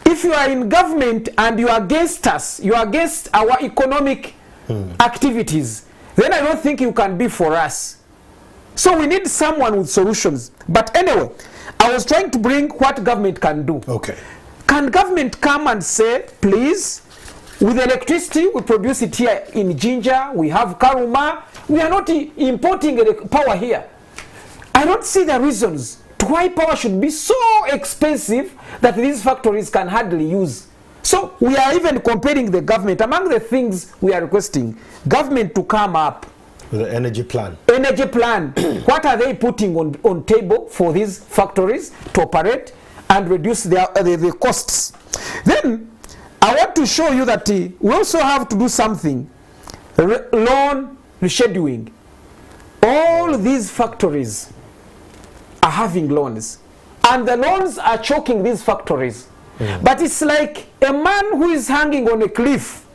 if you are in government and you are against us, you are against our economic activities, then I don't think you can be for us. So we need someone with solutions. But anyway, I was trying to bring what government can do. Okay. Can government come and say, please, with electricity, we produce it here in Jinja, we have Karuma, we are not importing power here. I don't see the reasons to why power should be so expensive that these factories can hardly use. So we are even comparing the government. Among the things we are requesting, government to come up With the energy plan. energy plan. What are they putting on table for these factories to operate and reduce the costs? Then I want to show you that we also have to do something. Loan rescheduling. All these factories are having loans, and the loans are choking these factories. But it's like a man who is hanging on a cliff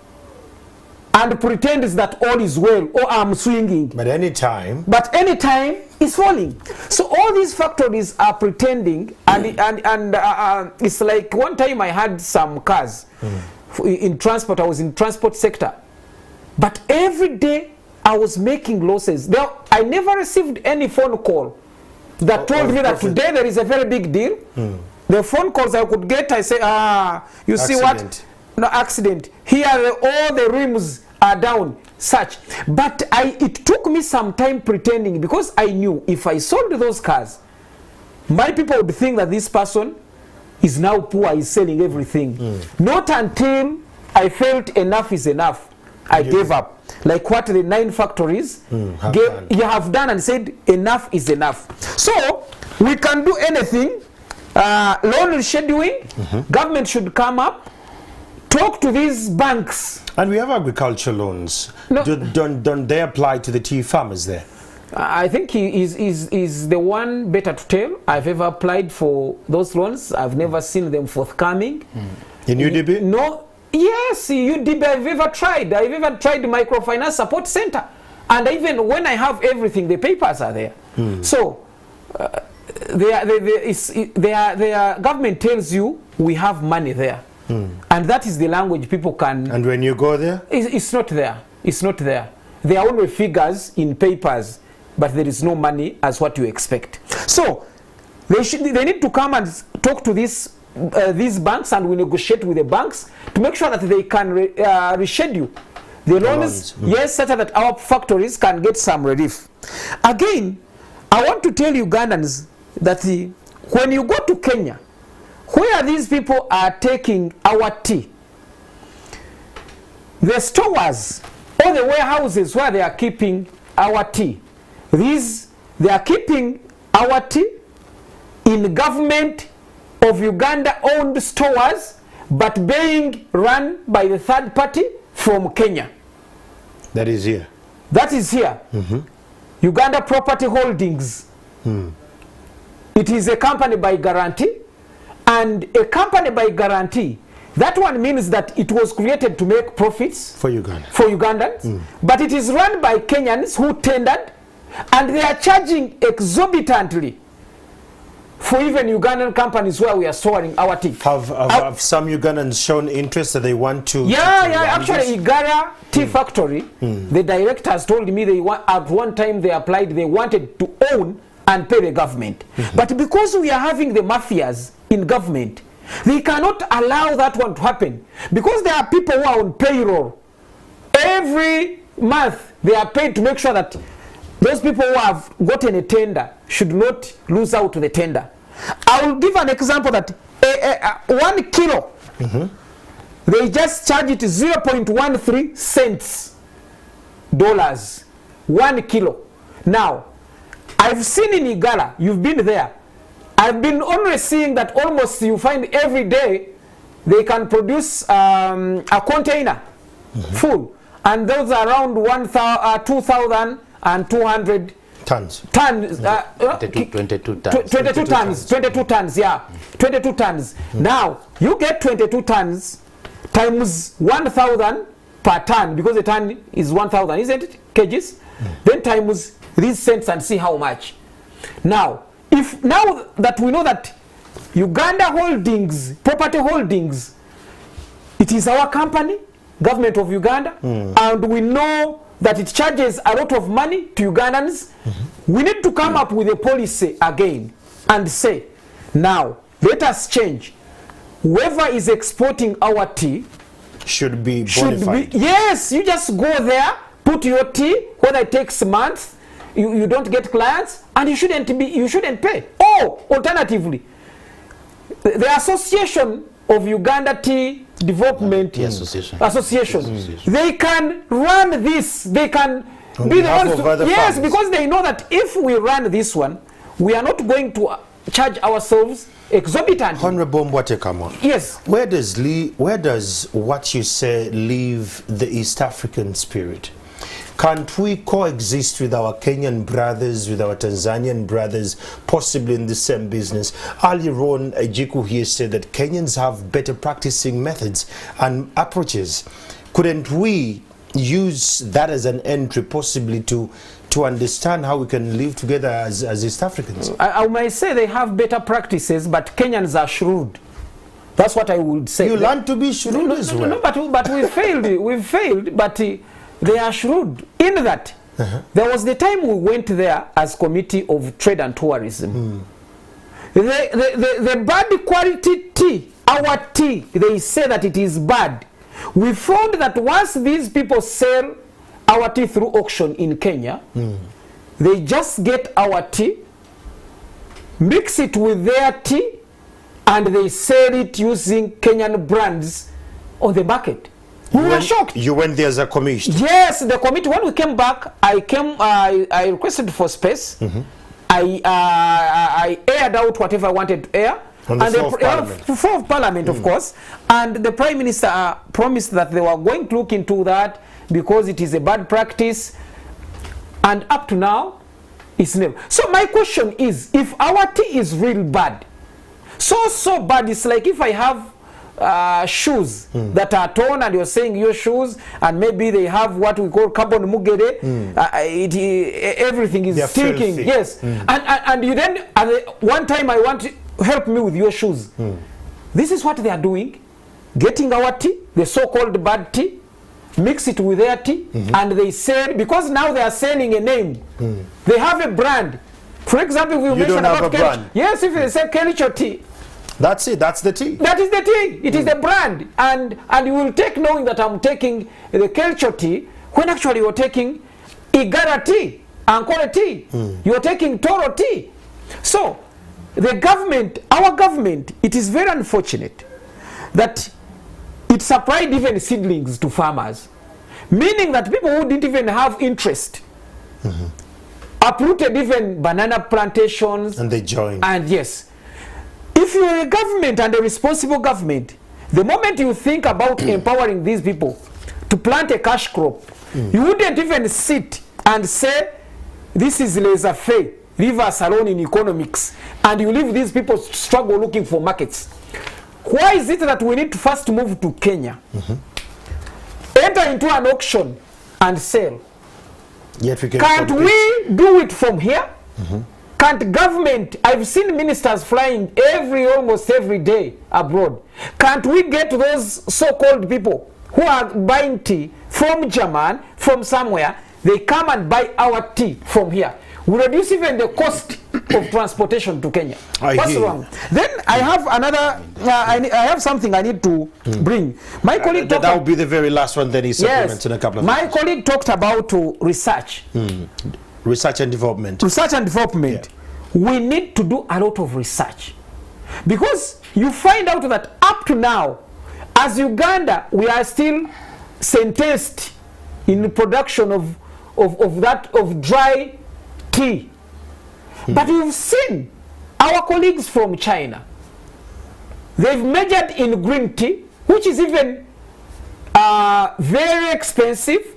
and pretends that all is well, or I'm swinging. But anytime, It's falling. So all these factories are pretending, and it's like one time I had some cars in transport. I was in transport sector, but every day I was making losses. I never received any phone call that told me that today there is a very big deal. The phone calls I could get, I say, you see what? No accident. Here all the rims are down, such. But it took me some time pretending, because I knew if I sold those cars, my people would think that this person is now poor, is selling everything. Not until I felt enough is enough, I gave up. Like what the 9 factories have done and said enough is enough. So we can do anything. Loan rescheduling, government should come up, talk to these banks. and we have agricultural loans. No. Don't they apply to the tea farmers there? I think he is the one better to tell. I've ever applied for those loans. I've never seen them forthcoming. In UDB? No. Yes, UDB I've ever tried. I've even tried the microfinance support center. And even when I have everything, the papers are there. So their government tells you we have money there. And that is the language people can... And when you go there? It's not there. It's not there. There are only figures in papers, but there is no money as what you expect. So they need to come and talk to these banks, and we negotiate with the banks to make sure that they can reschedule the loans, yes, such that our factories can get some relief. Again, I want to tell Ugandans that when you go to Kenya, where these people are taking our tea, the stores or the warehouses where they are keeping our tea, they are keeping our tea in government of Uganda owned stores, but being run by the third party from Kenya. That is here. That is here. Uganda Property Holdings. It is a company by guarantee, and a company by guarantee, that one means that it was created to make profits For Uganda. for Ugandans, but it is run by Kenyans who tendered, and they are charging exorbitantly for even Ugandan companies where we are storing our tea. Have some Ugandans shown interest that they want to? Actually, Igara Tea Factory, the directors told me at one time they applied, they wanted to own and pay the government. But because we are having the mafias in government, they cannot allow that one to happen. Because there are people who are on payroll. Every month they are paid to make sure that those people who have gotten a tender should not lose out to the tender. I will give an example that 1 kilo, they just charge it 0.13 cents dollars, 1 kilo. Now, I've seen in Igala, you've been there. I've been only seeing that almost you find every day they can produce a container full, and those are around 2,200 tons. 22 tons. 22 tons, yeah. 22 tons. Now, you get 22 tons times 1,000 per ton, because the ton is 1,000, isn't it? Kgs? Then times these cents and see how much. Now, now that we know that Uganda Holdings, Property Holdings, it is our company, government of Uganda, and we know that it charges a lot of money to Ugandans, we need to come up with a policy again and say, now, let us change. Whoever is exporting our tea should be bonified. Yes, you just go there, put your tea, whether it takes months, you don't get clients, and you shouldn't pay. Or alternatively, the Association of Uganda Tea Development Association, they can run this, they can be the ones to, yes, because they know that if we run this one, we are not going to charge ourselves exorbitant. Honorable Mbwatekamwa, yes, where does what you say leave the East African spirit? Can't we coexist with our Kenyan brothers, with our Tanzanian brothers, possibly in the same business? Earlier on, Ejiku here said that Kenyans have better practicing methods and approaches. Couldn't we use that as an entry, possibly to understand how we can live together as East Africans? I might say they have better practices, but Kenyans are shrewd. That's what I would say. You learn to be shrewd as well. No, but we failed. We've failed, but they are shrewd in that. There was the time we went there as Committee of Trade and Tourism. The bad quality tea, our tea, they say that it is bad. We found that once these people sell our tea through auction in Kenya, they just get our tea, mix it with their tea, and they sell it using Kenyan brands on the market. We were shocked. You went there as a commission? Yes, the committee. When we came back, I requested for space. I aired out whatever I wanted to air. On the floor of Parliament, of course. And the Prime Minister promised that they were going to look into that because it is a bad practice. And up to now, it's never. So my question is, if our tea is real bad, so bad, it's like if I have shoes that are torn and you're saying your shoes, and maybe they have what we call carbon mugere, everything is stinking. Filthy. Yes. And you then, one time I want to help me with your shoes. This is what they are doing, getting our tea, the so-called bad tea, mix it with their tea, and they sell, because now they are selling a name. They have a brand. For example, if you mention about Kericho, yes, if they say Kericho tea, that's it. That's the tea. That is the tea. It is the brand, and you will take knowing that I'm taking the Kericho tea when actually you're taking Igara tea, Ankole tea. You're taking Toro tea. So the government, our government, it is very unfortunate that it supplied even seedlings to farmers, meaning that people who didn't even have interest uprooted even banana plantations, and they joined. And yes. If you're a government and a responsible government, the moment you think about empowering these people to plant a cash crop, you wouldn't even sit and say, this is laissez-faire, leave us alone in economics, and you leave these people to struggle looking for markets. Why is it that we need to first move to Kenya, enter into an auction and sell? Yet we Can't we do it from here? Can't government, I've seen ministers flying almost every day abroad. Can't we get those so-called people who are buying tea from German, from somewhere, they come and buy our tea from here? We reduce even the cost of transportation to Kenya. What's wrong? Then I have another, I have something I need to bring. My colleague talked that will be the very last one, then he supplements in a couple of minutes. My colleague talked about research. Research and development. Research and development. Yeah. We need to do a lot of research. Because you find out that up to now, as Uganda, we are still sentenced in the production of dry tea. But you've seen our colleagues from China. They've measured in green tea, which is even very expensive.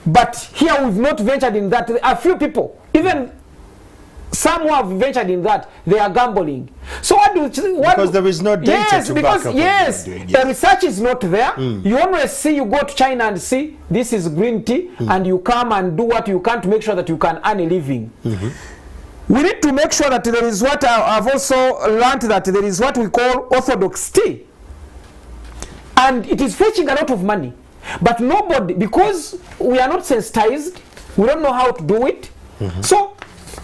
But here we've not ventured in that. A few people, even some who have ventured in that, they are gambling. So because there is no data to back up. The research is not there. You always see, you go to China and see this is green tea, and you come and do what you can to make sure that you can earn a living. We need to make sure that there is what I've also learned, that there is what we call orthodox tea, and it is fetching a lot of money. But nobody, because we are not sensitized, we don't know how to do it. So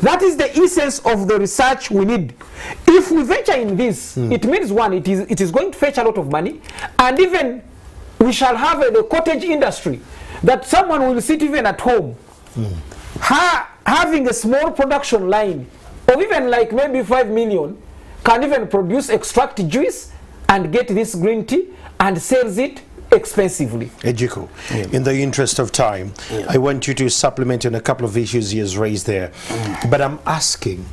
that is the essence of the research we need. If we venture in this, it means one, it is going to fetch a lot of money, and even we shall have the cottage industry, that someone will sit even at home, having a small production line of even like maybe 5 million, can even produce, extract juice and get this green tea and sells it expensively. Ejiko, in the interest of time, I want you to supplement on a couple of issues he has raised there. But I'm asking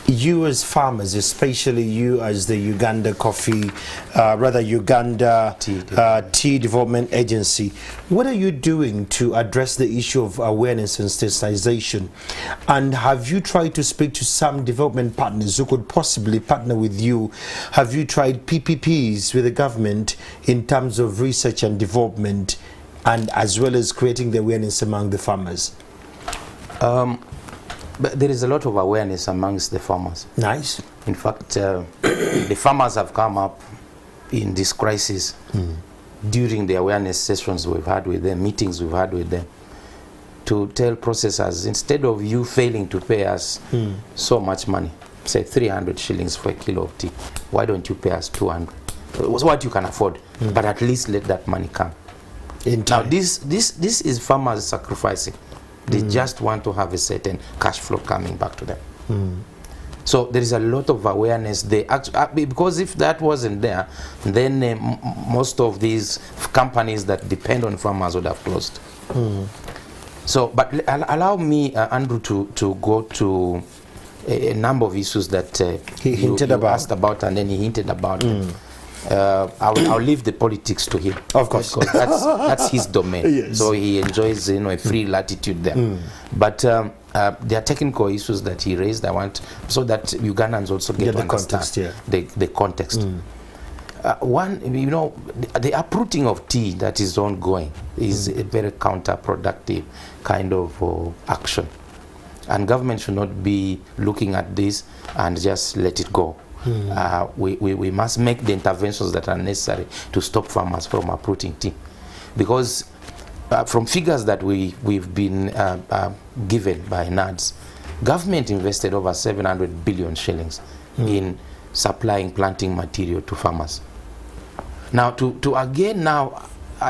you as farmers, especially you as the Uganda Uganda Tea Development Agency, what are you doing to address the issue of awareness and sensitization? And have you tried to speak to some development partners who could possibly partner with you? Have you tried PPPs with the government in terms of research and development, and as well as creating the awareness among the farmers? But there is a lot of awareness amongst the farmers. Nice. In fact, the farmers have come up in this crisis during the awareness sessions we've had with them, meetings we've had with them, to tell processors, instead of you failing to pay us so much money, say 300 shillings for a kilo of tea, why don't you pay us 200? It's what you can afford, but at least let that money come. Now this is farmers sacrificing. They just want to have a certain cash flow coming back to them. So there is a lot of awareness. They actually, because if that wasn't there, then most of these companies that depend on farmers would have closed. So, but allow me, Andrew, to go to a number of issues that you asked about, and then he hinted about. I'll leave the politics to him, of course, because that's his domain. Yes. So he enjoys, a free latitude there. But there are technical issues that he raised. I want so that Ugandans also get to understand the context. One, the uprooting of tea that is ongoing is a very counterproductive kind of action, and government should not be looking at this and just let it go. We must make the interventions that are necessary to stop farmers from uprooting tea, because from figures that we've been given by NADS, government invested over 700 billion shillings in supplying planting material to farmers. Now to again now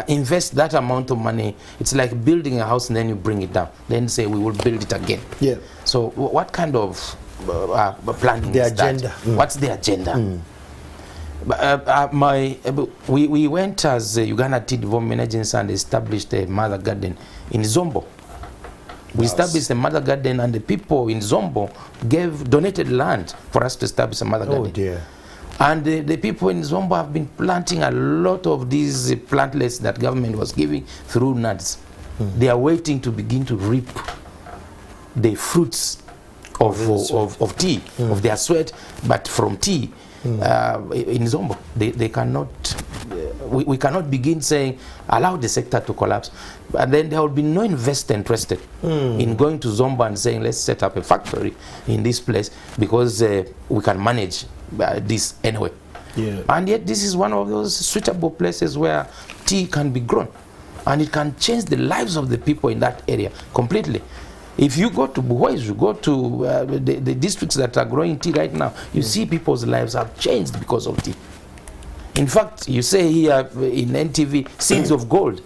invest that amount of money, it's like building a house and then you bring it down, then say we will build it again. So what kind of planning the is agenda? That? What's the agenda? We went as a Uganda Tea Development Agency and established a mother garden in Zombo. We established a mother garden, and the people in Zombo donated land for us to establish a mother garden. Oh dear. And the people in Zombo have been planting a lot of these plantlets that government was giving through NADS. They are waiting to begin to reap the fruits of tea, of their sweat, but from tea in Zombo. They cannot we cannot begin saying, allow the sector to collapse. And then there will be no investor interested in going to Zomba and saying, let's set up a factory in this place because we can manage this anyway. Yeah. And yet this is one of those suitable places where tea can be grown. And it can change the lives of the people in that area completely. If you go to Buhois, you go to the districts that are growing tea right now, you see people's lives have changed because of tea. In fact, you say here in NTV, Seeds of Gold.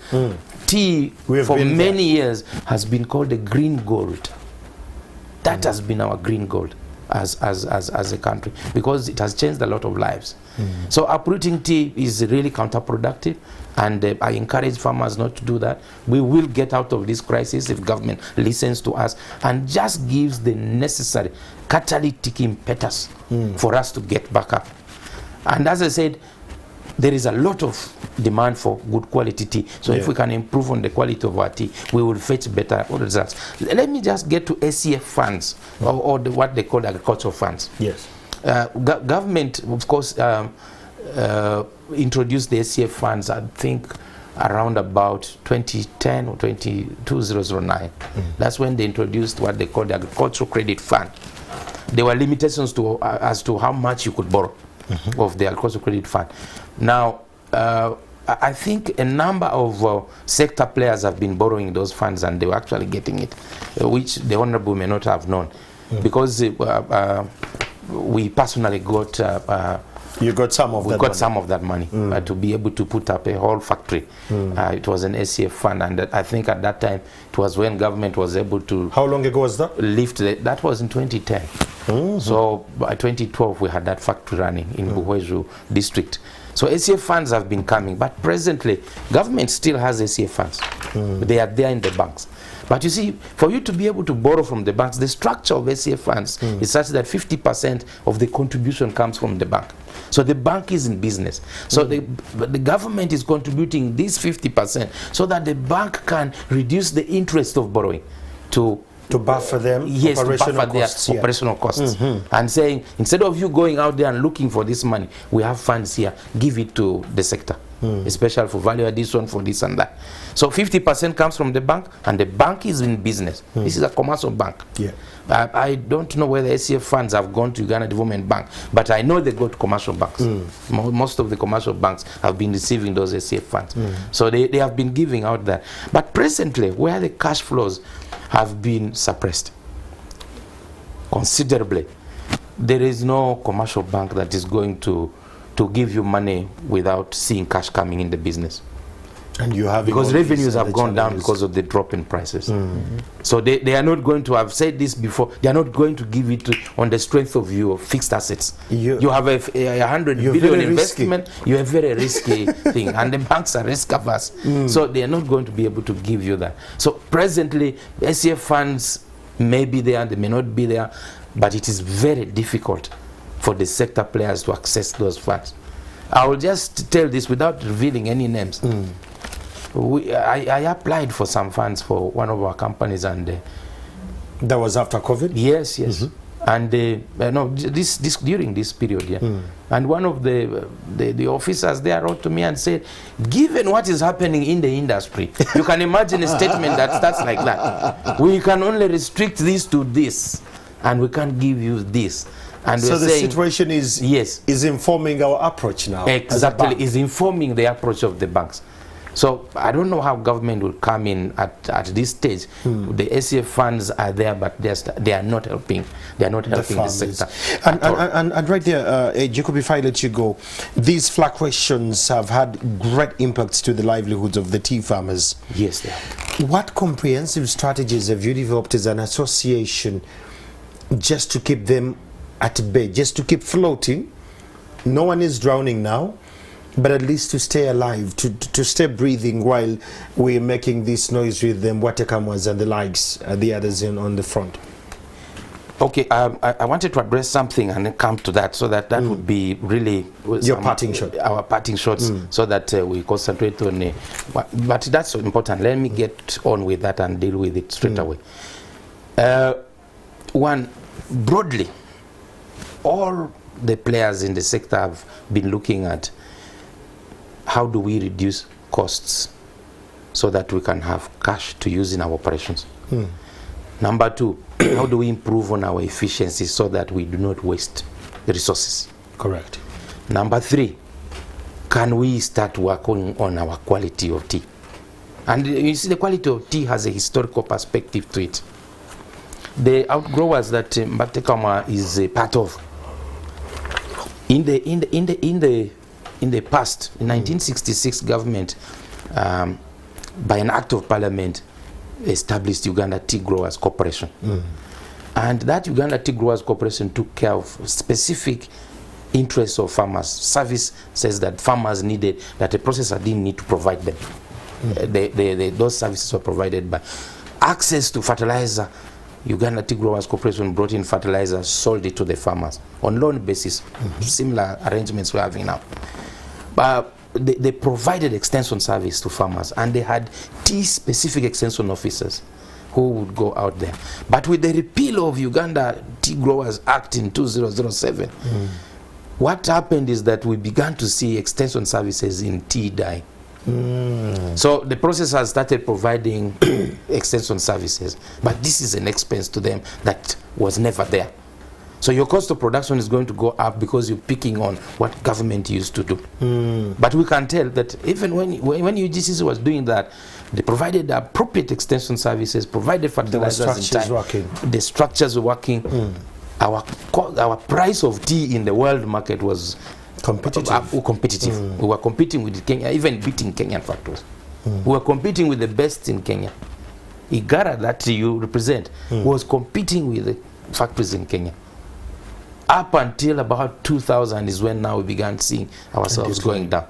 Tea for many years has been called the green gold. That has been our green gold as a country, because it has changed a lot of lives. So uprooting tea is really counterproductive, and I encourage farmers not to do that. We will get out of this crisis if government listens to us and just gives the necessary catalytic impetus for us to get back up. And as I said, there is a lot of demand for good quality tea. So if we can improve on the quality of our tea, we will fetch better results. Let me just get to SCF funds, or what they call agricultural funds. Yes. Government, of course, introduced the SCF funds, I think, around about 2010 or 2009. That's when they introduced what they call the Agricultural Credit Fund. There were limitations to as to how much you could borrow of the Agricultural Credit Fund. Now, I think a number of sector players have been borrowing those funds, and they were actually getting it, which the Honorable may not have known, because we personally got you got some of that money. We got some of that money to be able to put up a whole factory. It was an SCF fund, and I think at that time it was when government was able to. How long ago was that? Lift that was in 2010. So by 2012 we had that factory running in Buhoeju district. So SCF funds have been coming, but presently government still has SCF funds. They are there in the banks. But you see, for you to be able to borrow from the banks, the structure of SCF funds is such that 50% of the contribution comes from the bank. So the bank is in business. So the government is contributing this 50% so that the bank can reduce the interest of borrowing to buffer them, yes, operational to buffer costs, their operational costs. And saying, instead of you going out there and looking for this money, we have funds here, give it to the sector, especially for value addition, for this and that. So 50% comes from the bank, and the bank is in business. This is a commercial bank. Yeah. I don't know whether SCF funds have gone to Uganda Development Bank, but I know they go to commercial banks. Most of the commercial banks have been receiving those SCF funds. So they have been giving out that. But presently, where the cash flows have been suppressed considerably, there is no commercial bank that is going to give you money without seeing cash coming in the business. And you have, because revenues have gone down because of the drop in prices. So they are not going to have said this before. They are not going to give it on the strength of your fixed assets. You have a 100 billion investment. You have a very risky thing, and the banks are risk averse. So they are not going to be able to give you that. So presently, SCF funds may be there, they may not be there, but it is very difficult for the sector players to access those funds. I will just tell this without revealing any names. I applied for some funds for one of our companies, and that was after COVID. Yes, and no, this during this period, and one of the officers there wrote to me and said, given what is happening in the industry, you can imagine a statement that starts like that. We can only restrict this to this, and we can't give you this. And so the saying, situation is informing our approach now. Exactly, is informing the approach of the banks. So I don't know how government will come in at this stage. The SCF funds are there, but they are not helping. They are not helping the sector. And right there, Jacob, if I let you go, these fluctuations have had great impacts to the livelihoods of the tea farmers. Yes, they have. What comprehensive strategies have you developed as an association just to keep them at bay, just to keep floating? No one is drowning now, but at least to stay alive, to stay breathing while we're making this noise with them, Watercamas and the likes, the others on the front. Okay, I wanted to address something and then come to that, so that would be really your parting shot. Our parting shots, so that we concentrate on but that's important. Let me get on with that and deal with it straight away. One, broadly, all the players in the sector have been looking at how do we reduce costs so that we can have cash to use in our operations? Number two, how do we improve on our efficiency so that we do not waste the resources? Correct. Number three, can we start working on our quality of tea? And you see, the quality of tea has a historical perspective to it. The outgrowers that Mbatekama is a part of, in the past, in 1966, government, by an act of parliament, established Uganda Tea Growers Corporation. And that Uganda Tea Growers Corporation took care of specific interests of farmers. Service says that farmers needed, that a processor didn't need to provide them. Those services were provided by access to fertilizer. Uganda Tea Growers Corporation brought in fertilizer, sold it to the farmers on loan basis. Similar arrangements we're having now. But they provided extension service to farmers, and they had tea-specific extension officers who would go out there. But with the repeal of Uganda Tea Growers Act in 2007, what happened is that we began to see extension services in tea die. So the processors started providing extension services, but this is an expense to them that was never there. So your cost of production is going to go up because you're picking on what government used to do. But we can tell that even when UGCC was doing that, they provided appropriate extension services, provided fertilizers in time. The structures were working. Our price of tea in the world market was competitive. We were competing with Kenya, even beating Kenyan factories. We were competing with the best in Kenya. Igara, that you represent, was competing with the factories in Kenya. Up until about 2000 is when now we began seeing ourselves going down.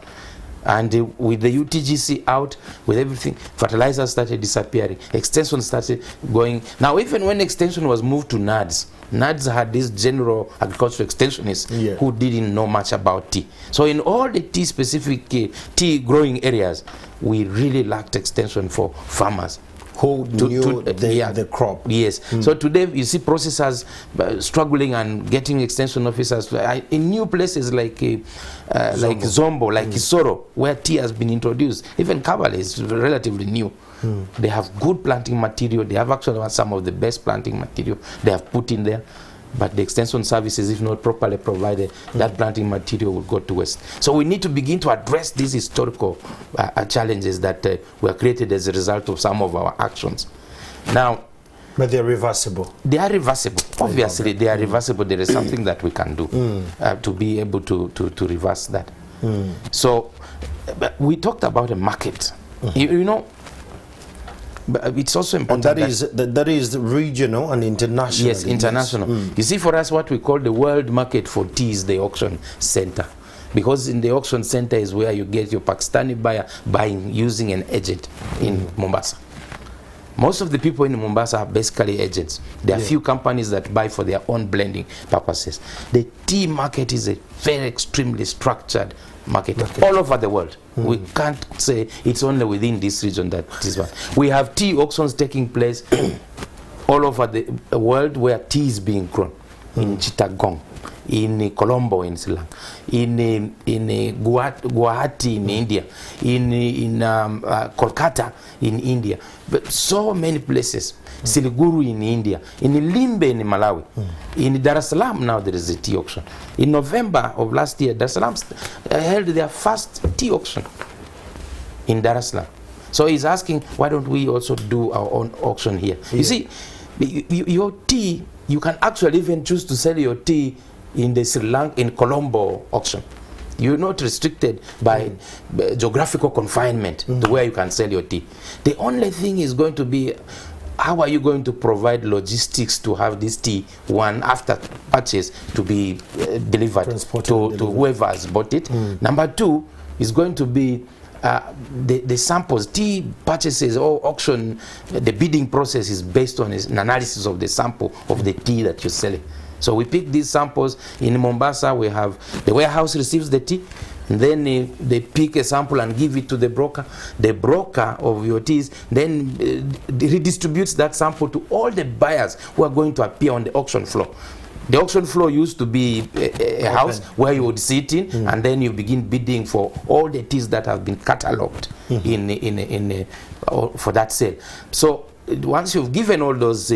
And with the UTGC out, with everything, fertilizers started disappearing, extension started going. Now, even when extension was moved to NADS, NADS had these general agricultural extensionists who didn't know much about tea. So in all the tea-specific tea growing areas, we really lacked extension for farmers. Who knew the crop. Yes. So today you see processors struggling and getting extension officers in new places like Zombo, like Isoro, where tea has been introduced. Even Kabale is relatively new. They have good planting material. They have actually some of the best planting material they have put in there. But the extension services, if not properly provided, that planting material will go to waste. So we need to begin to address these historical challenges that were created as a result of some of our actions. Now, but they're reversible. They are reversible. Obviously, they are reversible. There is something that we can do to be able to reverse that. So, we talked about a market. You know, but it's also important. And that is regional and international. Yes, international. You see, for us, what we call the world market for tea is the auction center. Because in the auction center is where you get your Pakistani buyer buying using an agent in Mombasa. Most of the people in Mombasa are basically agents. There are few companies that buy for their own blending purposes. The tea market is a very extremely structured market all over the world. We can't say it's only within this region that it is one. We have tea auctions taking place all over the world where tea is being grown. In Chittagong, in Colombo in Sri Lanka, in Guwahati in India, in Kolkata in India, but so many places. Siliguru in India, in Limbe in Malawi, in Dar es Salaam now there is a tea auction. In November of last year, Dar es Salaam held their first tea auction in Dar es Salaam. So he's asking, why don't we also do our own auction here? You see, your tea, you can actually even choose to sell your tea in the Sri Lanka, in Colombo auction. You're not restricted by geographical confinement to where you can sell your tea. The only thing is going to be, how are you going to provide logistics to have this tea, one, after purchase, to be delivered to whoever has bought it? Number two is going to be the samples. Tea purchases or auction, the bidding process is based on an analysis of the sample of the tea that you're selling. So we pick these samples. In Mombasa, we have the warehouse receives the tea, and then they pick a sample and give it to the broker. The broker of your teas then redistributes that sample to all the buyers who are going to appear on the auction floor. The auction floor used to be a house where you would sit in, and then you begin bidding for all the teas that have been catalogued for that sale. So once you've given all those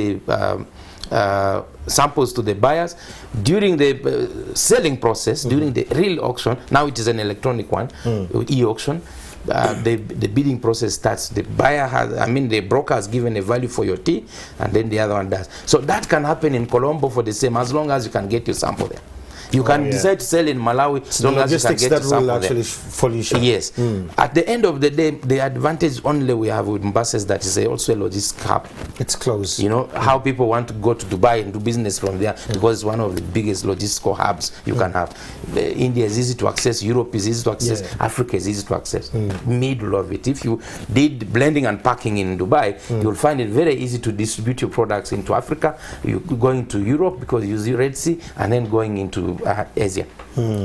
samples to the buyers, during the selling process, during the real auction, now it is an electronic one, e-auction, the bidding process starts. The buyer has, the broker has given a value for your tea, and then the other one does. So that can happen in Colombo for the same, as long as you can get your sample there. You can decide to sell in Malawi as long as you can get your sample there. Fully sure. Yes. At the end of the day, the advantage only we have with Mombasa is that it's also a logistics hub. It's close. You know, how people want to go to Dubai and do business from there, because it's one of the biggest logistical hubs you can have. India is easy to access, Europe is easy to access, Africa is easy to access. Middle of it. If you did blending and packing in Dubai, you'll find it very easy to distribute your products into Africa. You're going to Europe because you use the Red Sea, and then going into Asia.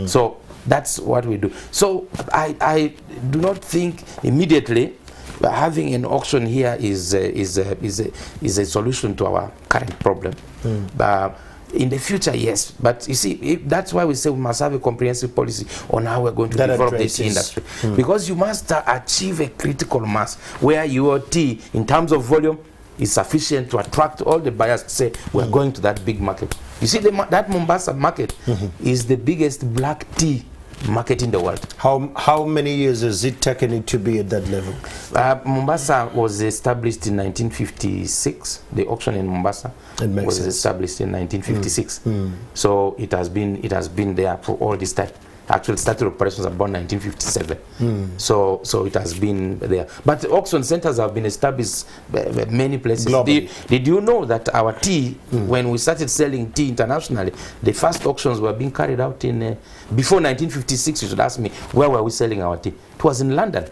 So that's what we do. So I do not think immediately having an auction here is a solution to our current problem. In the future, yes, but you see, that's why we say we must have a comprehensive policy on how we're going to develop the tea industry, because you must achieve a critical mass where your tea, in terms of volume, is sufficient to attract all the buyers to say we're going to that big market. You see, that Mombasa market is the biggest black tea market in the world. How many years has it taken it to be at that level? Mombasa was established in 1956. The auction in Mombasa was established in 1956. So it has been there for all this time. Actually started operations about 1957. So it has been there. But auction centers have been established many places. Did you know that our tea, when we started selling tea internationally, the first auctions were being carried out in before 1956? You should ask me, where were we selling our tea? It was in London.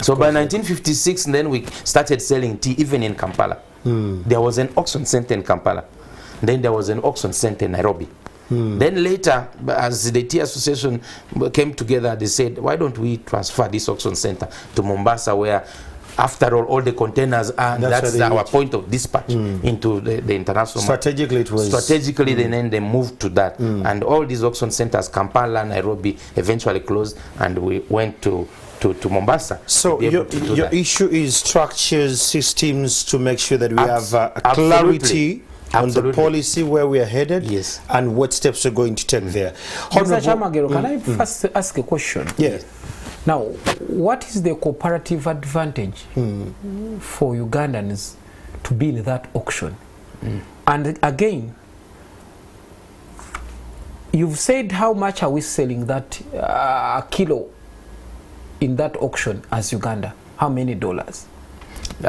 So by 1956, then we started selling tea even in Kampala. There was an auction center in Kampala. Then there was an auction center in Nairobi. Then later, as the Tea Association came together, they said, why don't we transfer this auction center to Mombasa, where after all the containers are, that's our point of dispatch into the international market. Strategically it was... Strategically, then they moved to that. And all these auction centers, Kampala, Nairobi, eventually closed, and we went to Mombasa. So your issue is structures, systems to make sure that we have clarity on the policy, where we are headed, and what steps we're going to take there. Mr. Chamagero, can I first ask a question? Yes. Now, what is the comparative advantage for Ugandans to be in that auction? And again, you've said how much are we selling that kilo in that auction as Uganda? How many dollars?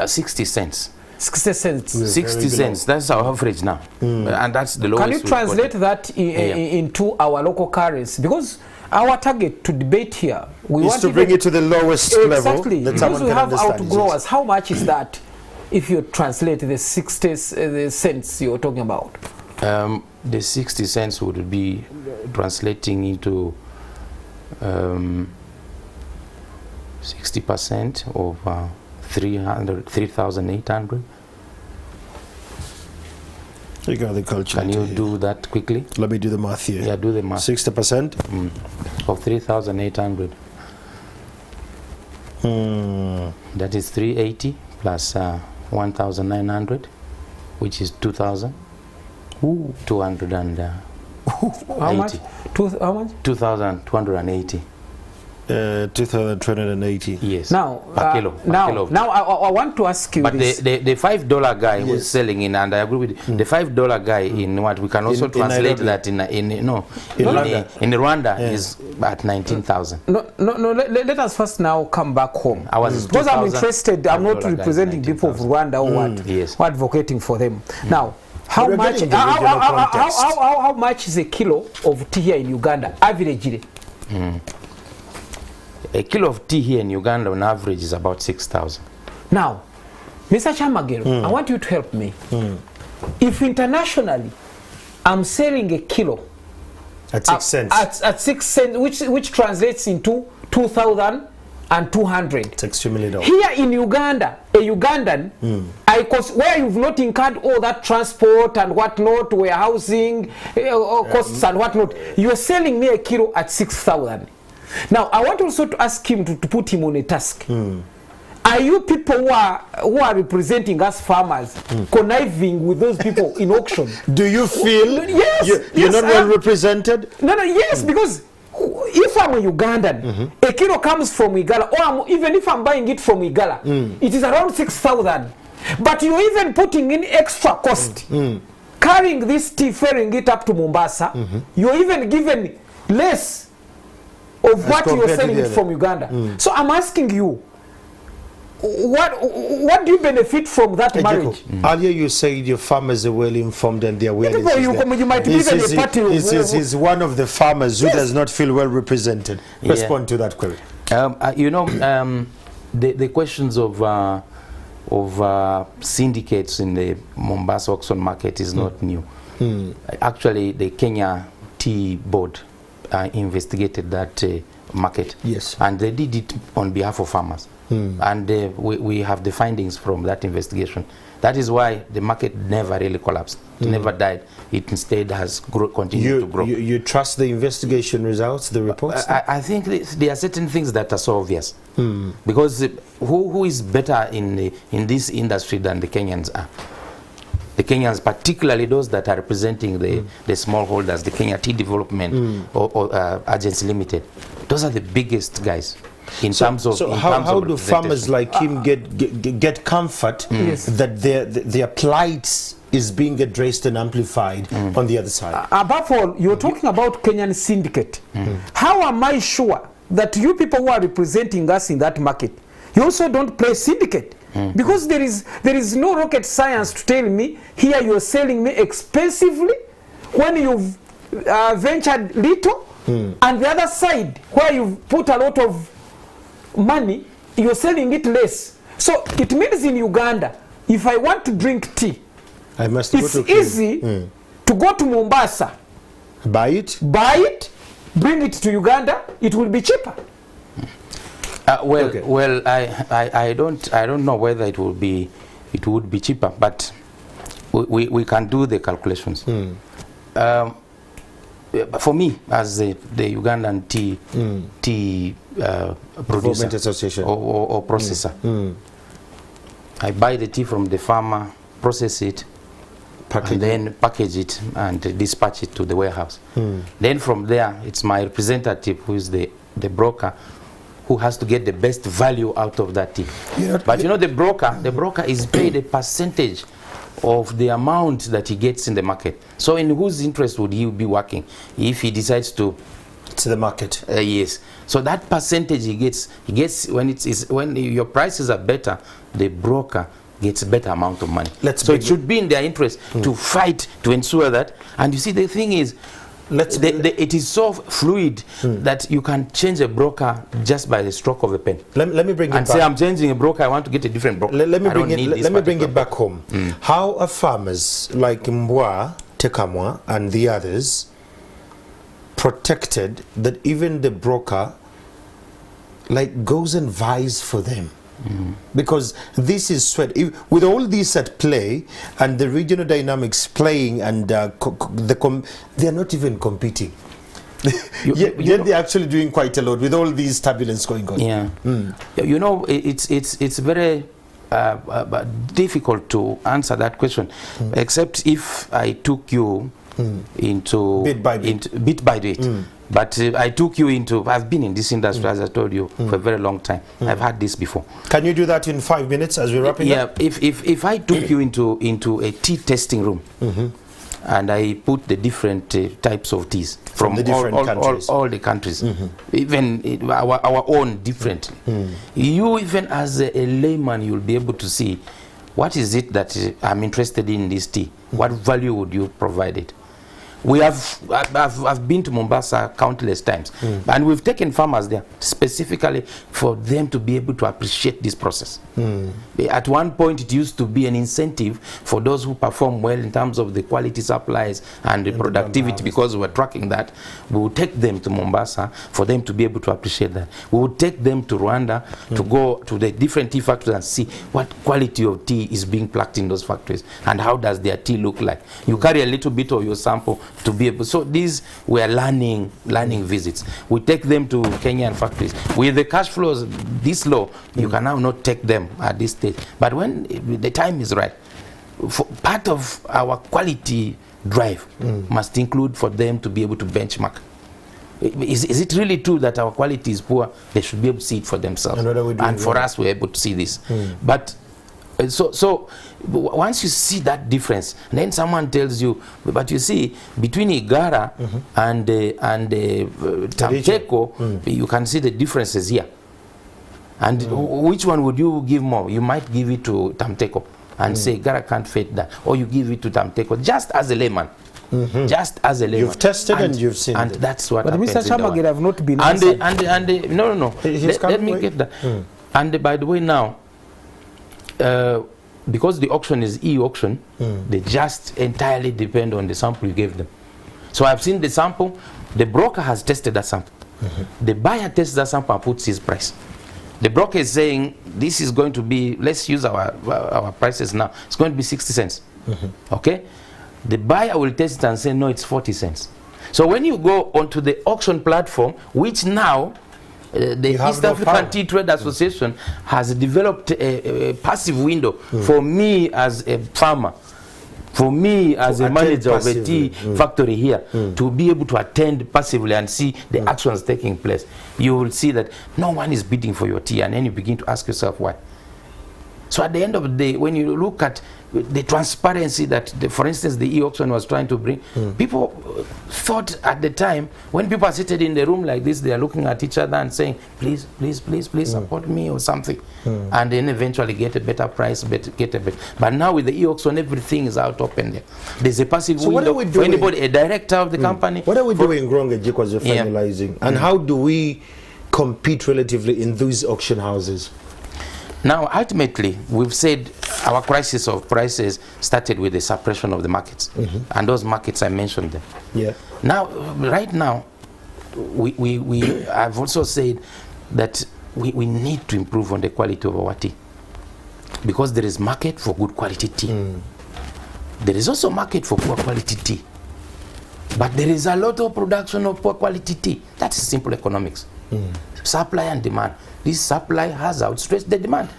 60 cents. 60 cents. 60 cents. That's our average now, and that's the lowest. Can you translate that into our local currency? Because our target to debate here, we want to bring it to the lowest level. Exactly. Because we have outgrowers. How much is that? If you translate the 60 cents you're talking about, the 60 cents would be translating into 60% of 3,800. You got the culture. Can you do that quickly? Let me do the math here. Yeah, do the math. 60% of 3,800. That is 380 plus 1,900, which is 2,000. 200 and how much? How much? 2,280. 2,280. Yes. Now, per kilo. Now I want to ask you. But this. the $5 guy who's selling in, and I agree with you, the $5 guy in what we can also translate that in Rwanda is at 19,000. No. Let us first now come back home. Because I'm interested. I'm not representing people of Rwanda or what. Yes. We're advocating for them. Now, how much is a kilo of tea here in Uganda, averagely? A kilo of tea here in Uganda on average is about 6,000. Now, Mr. Chamagero, I want you to help me. If internationally I'm selling a kilo at 6 cents, at 6 cents, which translates into 2,000 and 200. It's extremely low. Here in Uganda, a Ugandan, where you've not incurred all that transport and whatnot, warehousing costs and whatnot, you're selling me a kilo at 6,000. Now, I want also to ask him to put him on a task. Are you people who are representing us farmers conniving with those people in auction? Do you feel yes, you're not well represented? No, yes, because if I'm a Ugandan, a kilo comes from Igala, or even if I'm buying it from Igala, it is around 6,000. But you're even putting in extra cost. Carrying this tea, ferrying it up to Mombasa, you're even given less of what you're selling it from Uganda. So I'm asking you, what do you benefit from that marriage? Earlier you said your farmers are well informed and their awareness you might be even a party. Is one of the farmers who does not feel well represented. Respond to that query. You know, the questions of syndicates in the Mombasa auction market is not new. Actually, the Kenya Tea Board investigated that market. Yes. And they did it on behalf of farmers. And we have the findings from that investigation. That is why the market never really collapsed. It never died. It instead has continued to grow. You trust the investigation results, the reports? I think there are certain things that are so obvious. Because who is better in this industry than the Kenyans are? The Kenyans, particularly those that are representing the smallholders, the Kenya Tea Development or Agency Limited. Those are the biggest guys. In terms of how do farmers like him get comfort that their plight is being addressed and amplified on the other side? Above all, you're talking about Kenyan syndicate. How am I sure that you people who are representing us in that market, you also don't play syndicate? Because there is no rocket science to tell me here you're selling me expensively when you've ventured little, and the other side where you've put a lot of money, you're selling it less. So it means in Uganda, if I want to drink tea, it's easy to go to Mombasa, buy it, bring it to Uganda, it will be cheaper. Well, I don't know whether it would be cheaper, but we can do the calculations. For me, as the Ugandan tea producer association or processor, I buy the tea from the farmer, process it, and then package it and dispatch it to the warehouse. Then from there, it's my representative who is the broker who has to get the best value out of that tea. But you know, the broker is paid a percentage of the amount that he gets in the market. So in whose interest would he be working if he decides to the market? Yes. So that percentage he gets when your prices are better, the broker gets a better amount of money. So it should be in their interest to fight to ensure that. And you see, the thing is, it is so fluid that you can change a broker just by the stroke of a pen. Let me bring it back. And say, I'm changing a broker, I want to get a different broker. Let me bring it back home. How are farmers like Mbwa, Tekamwa, and the others protected that even the broker goes and vies for them? Because this is sweat. With all this at play and the regional dynamics playing, and they're not even competing. Yet they're actually doing quite a lot with all these turbulence going on. Yeah. You know, it's very difficult to answer that question, except if I took you into bit by bit. Bit by bit. But I took you into, I've been in this industry, as I told you, for a very long time. I've had this before. Can you do that in 5 minutes as we're wrapping up? Yeah, if I took you into a tea testing room, and I put the different types of teas from the different countries, all the countries, even our own differently. You, even as a layman, you'll be able to see what is it that I'm interested in this tea. What value would you provide it? I've been to Mombasa countless times, and we've taken farmers there specifically for them to be able to appreciate this process. At one point, it used to be an incentive for those who perform well in terms of the quality supplies and the productivity, because we were tracking that. We would take them to Mombasa for them to be able to appreciate that. We would take them to Rwanda to go to the different tea factories and see what quality of tea is being plucked in those factories and how does their tea look like. You carry a little bit of your sample to be able. So these were learning visits. We take them to Kenyan factories. With the cash flows this low, you can now not take them at this stage. But when the time is right, part of our quality drive must include for them to be able to benchmark. Is it really true that our quality is poor? They should be able to see it for themselves. And for us, we're able to see this. But so once you see that difference, then someone tells you, but you see, between Igara and Tamteko, you can see the differences here. And which one would you give more? You might give it to Tamteko and say Igara can't fit that, or you give it to Tamteko just as a layman. Just as a layman. You've tested and you've seen. And that's what but happens. Mr. Chamagere have not been no. Let me get that. And by the way, now, because the auction is e-auction, they just entirely depend on the sample you gave them. So I've seen the sample, the broker has tested that sample. The buyer tests that sample and puts his price. The broker is saying, this is going to be, let's use our prices now, it's going to be 60 cents. Okay? The buyer will test it and say, no, it's 40 cents. So when you go onto the auction platform, which now the East African Tea Trade Association has developed a passive window for me as a farmer, for me as a manager of a tea factory here, to be able to attend passively and see the actions taking place. You will see that no one is bidding for your tea, and then you begin to ask yourself why. So at the end of the day, when you look at the transparency that, for instance, the e-auction was trying to bring, people thought at the time, when people are seated in the room like this, they are looking at each other and saying, please, please, please, please support me or something. And then eventually get a better price, get a better. But now with the e-auction, everything is out open there. There's a passive window for anybody, a director of the company. What are we doing wrong at Jik as you're finalizing? And how do we compete relatively in those auction houses? Now, ultimately, we've said our crisis of prices started with the suppression of the markets. And those markets, I mentioned them. Now, right now, I've also said that we need to improve on the quality of our tea. Because there is market for good quality tea. There is also market for poor quality tea. But there is a lot of production of poor quality tea. That's simple economics. Supply and demand. This supply has outstretched the demand.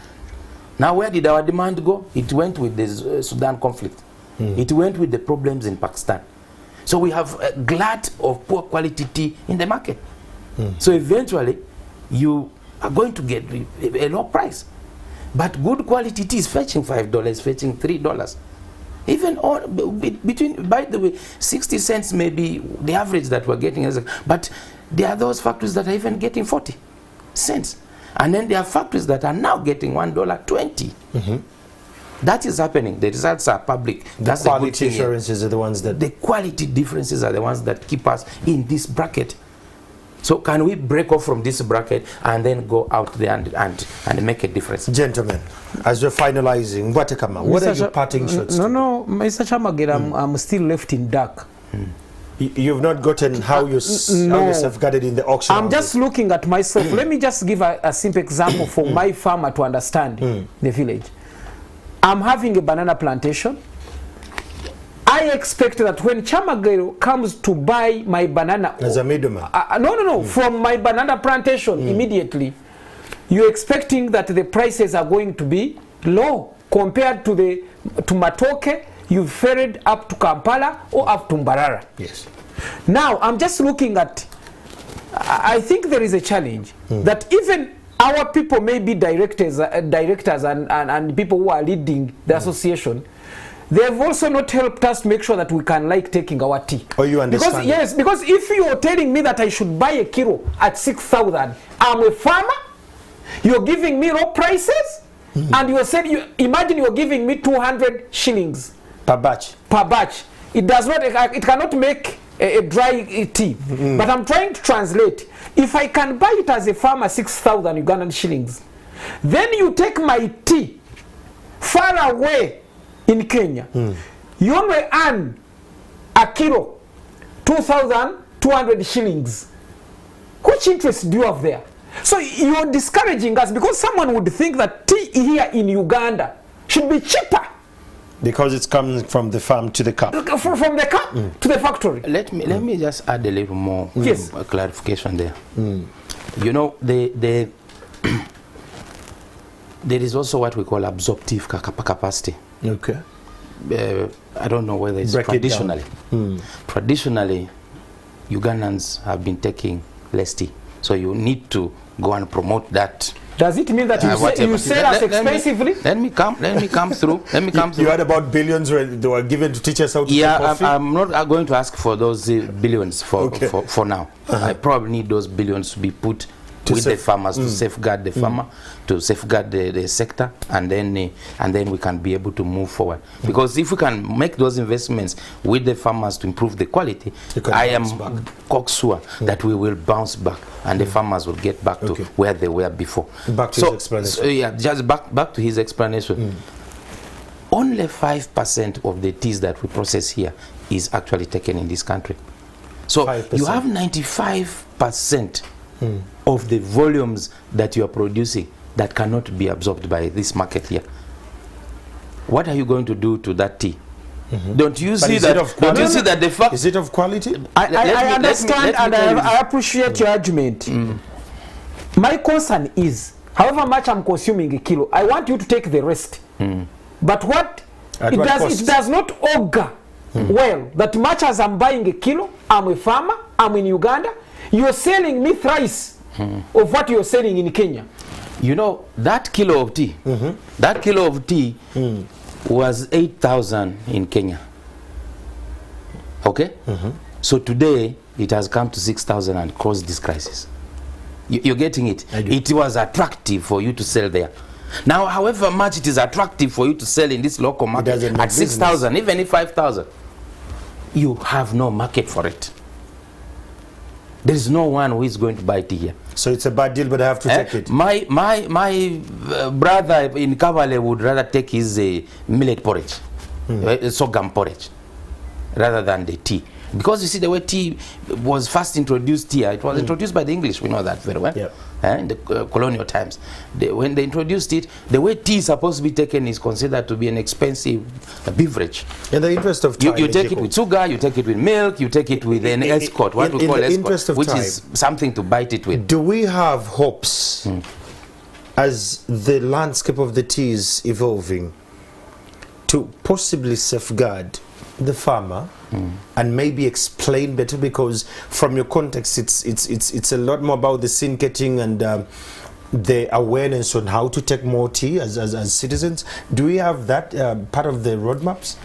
Now, where did our demand go? It went with the Sudan conflict. It went with the problems in Pakistan. So we have a glut of poor quality tea in the market. So eventually, you are going to get a low price. But good quality tea is fetching $5, fetching $3. Even between, by the way, 60 cents may be the average that we're getting. But there are those factories that are even getting 40 cents. And then there are factories that are now getting $1.20. That is happening. The results are public. That's the quality differences are the ones that... The quality differences are the ones that keep us in this bracket. So can we break off from this bracket and then go out there and make a difference? Gentlemen, as we're finalizing, what are your parting shots? No, Mr. Chamagere, I'm still left in dark. You've not gotten how you're safeguarded in the auction. I'm just looking at myself. Let me just give a simple example for my farmer to understand the village. I'm having a banana plantation. I expect that when Chamagere comes to buy my banana... As a middleman? From my banana plantation immediately, you're expecting that the prices are going to be low compared to Matoke. You've ferried up to Kampala or up to Mbarara. Yes. Now, I'm just looking at, I think there is a challenge that even our people may be directors and people who are leading the association, they have also not helped us to make sure that we can like taking our tea. Oh, you understand? Because if you are telling me that I should buy a kilo at 6,000, I'm a farmer, you're giving me low prices, and you said, imagine you're giving me 200 shillings. Per batch. Per batch. it does not, it cannot make a dry tea. But I'm trying to translate. If I can buy it as a farmer 6,000 Ugandan shillings, then you take my tea far away in Kenya, you only earn a kilo 2,200 shillings. Which interest do you have there? So you're discouraging us, because someone would think that tea here in Uganda should be cheaper. Because it's coming from the farm to the cup. From the cup to the factory. Let me just add a little more Yes. clarification there. You know, there is also what we call absorptive capacity. Okay. I don't know whether it's Break it traditionally. Traditionally, Ugandans have been taking less tea. So you need to go and promote that. Does it mean that you sell us expensively? Let me come through. Let me come through. You had about billions when they were given to teach us how to make coffee? I'm not going to ask for those billions for now. I probably need those billions to be put with the farmers, to safeguard the farmer, to safeguard the sector, and then we can be able to move forward. Because if we can make those investments with the farmers to improve the quality, I am cocksure that we will bounce back, and the farmers will get back to where they were before. Back to his explanation. So yeah, just back to his explanation. Only 5% of the teas that we process here is actually taken in this country. So 5%. You have 95% of the volumes that you are producing that cannot be absorbed by this market here. What are you going to do to that tea? Don't you see that? Don't you see that the fact? Is it of quality? I understand, and I appreciate your argument. My concern is, however much I'm consuming a kilo, I want you to take the rest. But what it does not augur well that much as I'm buying a kilo, I'm a farmer, I'm in Uganda, you're selling me thrice of what you're selling in Kenya. You know, that kilo of tea, was 8,000 in Kenya. Okay? So today, it has come to 6,000 and caused this crisis. You're getting it? It was attractive for you to sell there. Now, however much it is attractive for you to sell in this local market at 6,000, even if 5,000, you have no market for it. There is no one who is going to buy tea here. So it's a bad deal, but I have to take it. My brother in Kavale would rather take his millet porridge, sorghum porridge, rather than the tea. Because you see, the way tea was first introduced here, it was introduced by the English, we know that very well. Yep. In the colonial times. When they introduced it, the way tea is supposed to be taken is considered to be an expensive beverage. In the interest of time, you take it with sugar, you take it with milk, you take it with an escort, what we call escort, which is something to bite it with. Do we have hopes as the landscape of the tea is evolving to possibly safeguard the farmer and maybe explain better? Because from your context, it's a lot more about the scene catching and the awareness on how to take more tea as citizens. Do we have that part of the roadmaps?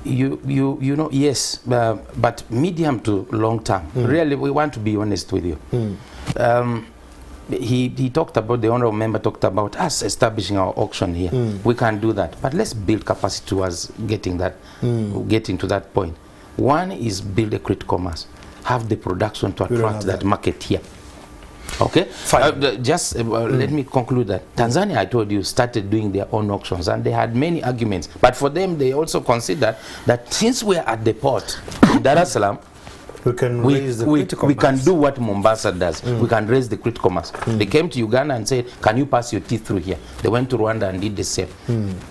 You know, yes, but medium to long term. Really, we want to be honest with you. He talked about, the honorable member talked about us establishing our auction here. We can do that, but let's build capacity towards getting that, getting to that point. One is build a critical mass, have the production to attract that market here. Okay, let me conclude that Tanzania, I told you, started doing their own auctions, and they had many arguments. But for them, they also considered that since we are at the port in Dar es Salaam, we can raise the critical mass. We can do what Mombasa does. We can raise the critical mass. They came to Uganda and said, can you pass your tea through here? They went to Rwanda and did the same.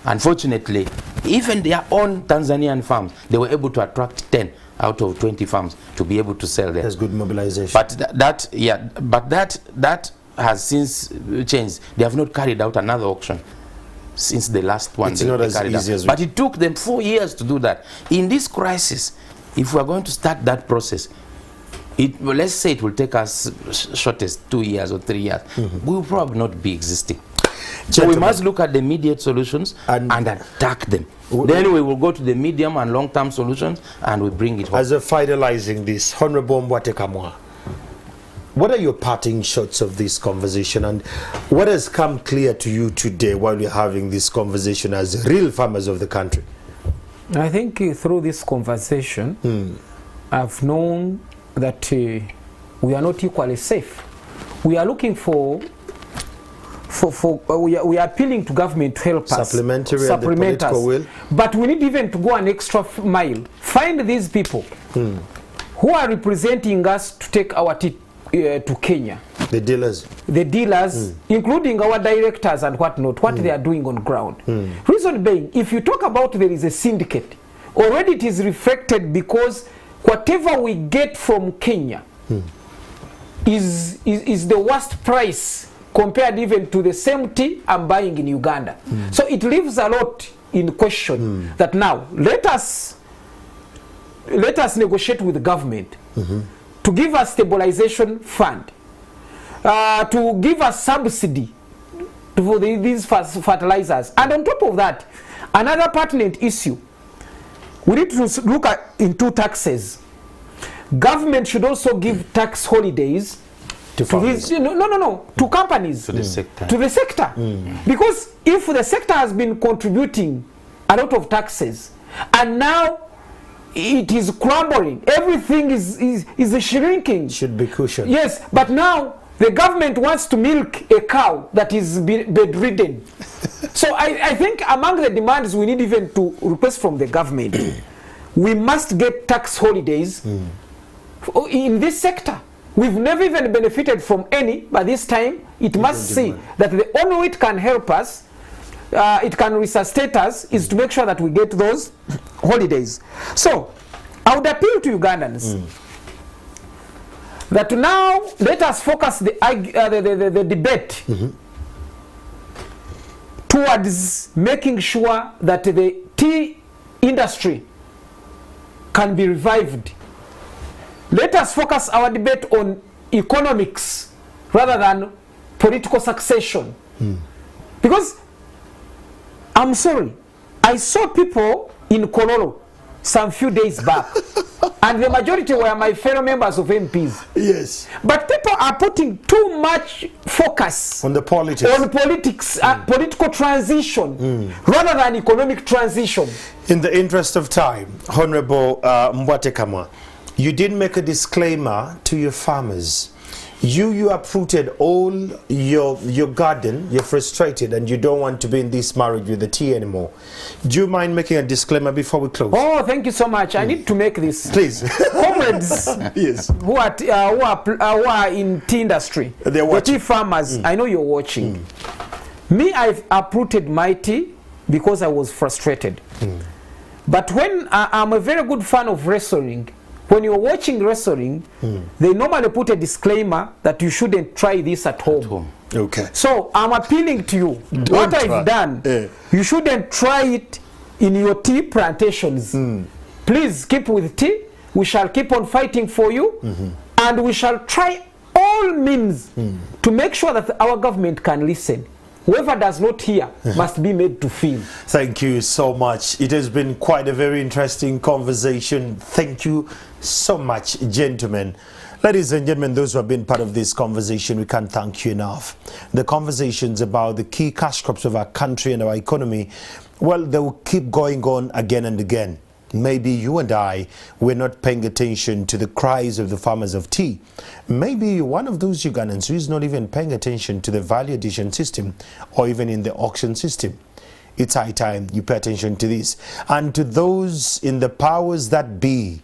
Unfortunately, even their own Tanzanian farms, they were able to attract 10 out of 20 farms to be able to sell there. That's good mobilization. But that has since changed. They have not carried out another auction since the last one. It's not as easy as but it took them 4 years to do that. In this crisis, if we are going to start that process, let's say it will take us shortest 2 years or 3 years, we will probably not be existing. So we must look at the immediate solutions and attack them. Then we will go to the medium and long-term solutions and we bring it home. As a finalizing this, Honorable Mbwate Kamwa, what are your parting shots of this conversation, and what has come clear to you today while we're having this conversation as real farmers of the country? I think through this conversation, I've known that we are not equally safe. We are looking we are appealing to government to help us. Supplementary and the political will. But we need even to go an extra mile. Find these people who are representing us to take our tea to Kenya. The dealers. The dealers, including our directors and whatnot, what they are doing on ground. Reason being, if you talk about there is a syndicate, already it is reflected because whatever we get from Kenya is the worst price compared even to the same tea I'm buying in Uganda. So it leaves a lot in question that now let us negotiate with the government to give us stabilization fund, to give us subsidy for these fertilizers. And on top of that, another pertinent issue, we need to look into taxes. Government should also give tax holidays to to companies, To the sector. to the sector. Because if the sector has been contributing a lot of taxes and now it is crumbling, everything is shrinking. Should be cushioned. Yes, but now the government wants to milk a cow that is bedridden. So I think among the demands we need even to request from the government, we must get tax holidays in this sector. We've never even benefited from any, but this time it must see that the only way it can help us, it can resuscitate us, is to make sure that we get those holidays. So I would appeal to Ugandans that now let us focus the debate towards making sure that the tea industry can be revived. Let us focus our debate on economics rather than political succession. Because I'm sorry, I saw people in Kololo some few days back and the majority were my fellow members of MPs. Yes. But people are putting too much focus On the politics. on politics, political transition rather than economic transition. In the interest of time, Honorable Mbwatekama, you did make a disclaimer to your farmers. You uprooted all your garden, you're frustrated and you don't want to be in this marriage with the tea anymore. Do you mind making a disclaimer before we close? Oh, thank you so much. I need to make this. Please. Comrades Yes. who are in tea industry, They're the watching. tea farmers, I know you're watching. Me, I've uprooted my tea because I was frustrated. But when I'm a very good fan of wrestling, when you're watching wrestling, they normally put a disclaimer that you shouldn't try this at home. Okay. So I'm appealing to you. What try. I've done, you shouldn't try it in your tea plantations. Please keep with tea. We shall keep on fighting for you, and we shall try all means to make sure that our government can listen. Whoever does not hear must be made to feel. Thank you so much. It has been quite a very interesting conversation. Thank you so much, gentlemen. Ladies and gentlemen, those who have been part of this conversation, we can't thank you enough. The conversations about the key cash crops of our country and our economy, well, they will keep going on again and again. Maybe you and I were not paying attention to the cries of the farmers of tea. Maybe you're one of those Ugandans who is not even paying attention to the value addition system or even in the auction system. It's high time you pay attention to this. And to those in the powers that be,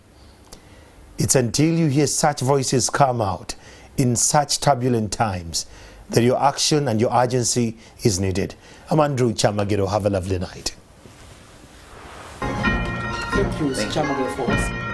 it's until you hear such voices come out in such turbulent times that your action and your urgency is needed. I'm Andrew Chamagiro. Have a lovely night. Thank you, Mr. Chamagiro, for us.